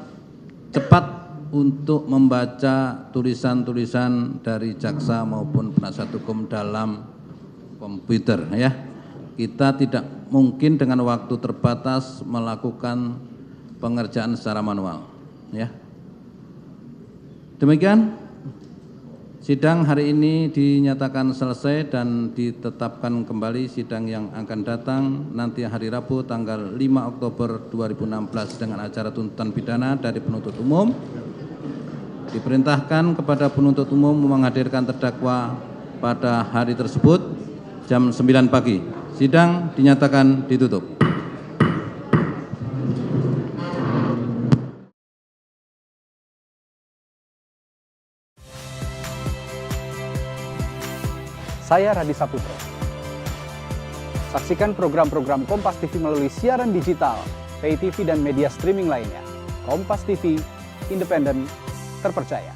S4: cepat untuk membaca tulisan-tulisan dari jaksa maupun penasihat hukum dalam komputer ya. Kita tidak mungkin dengan waktu terbatas melakukan pengerjaan secara manual ya. Demikian sidang hari ini dinyatakan selesai dan ditetapkan kembali sidang yang akan datang nanti hari Rabu tanggal 5 Oktober 2016 dengan acara tuntutan pidana dari penuntut umum. Diperintahkan kepada penuntut umum menghadirkan terdakwa pada hari tersebut jam 9 pagi. Sidang dinyatakan ditutup.
S9: Saya Radi Saputro. Saksikan program-program Kompas TV melalui siaran digital, pay TV dan media streaming lainnya. Kompas TV, independen, terpercaya.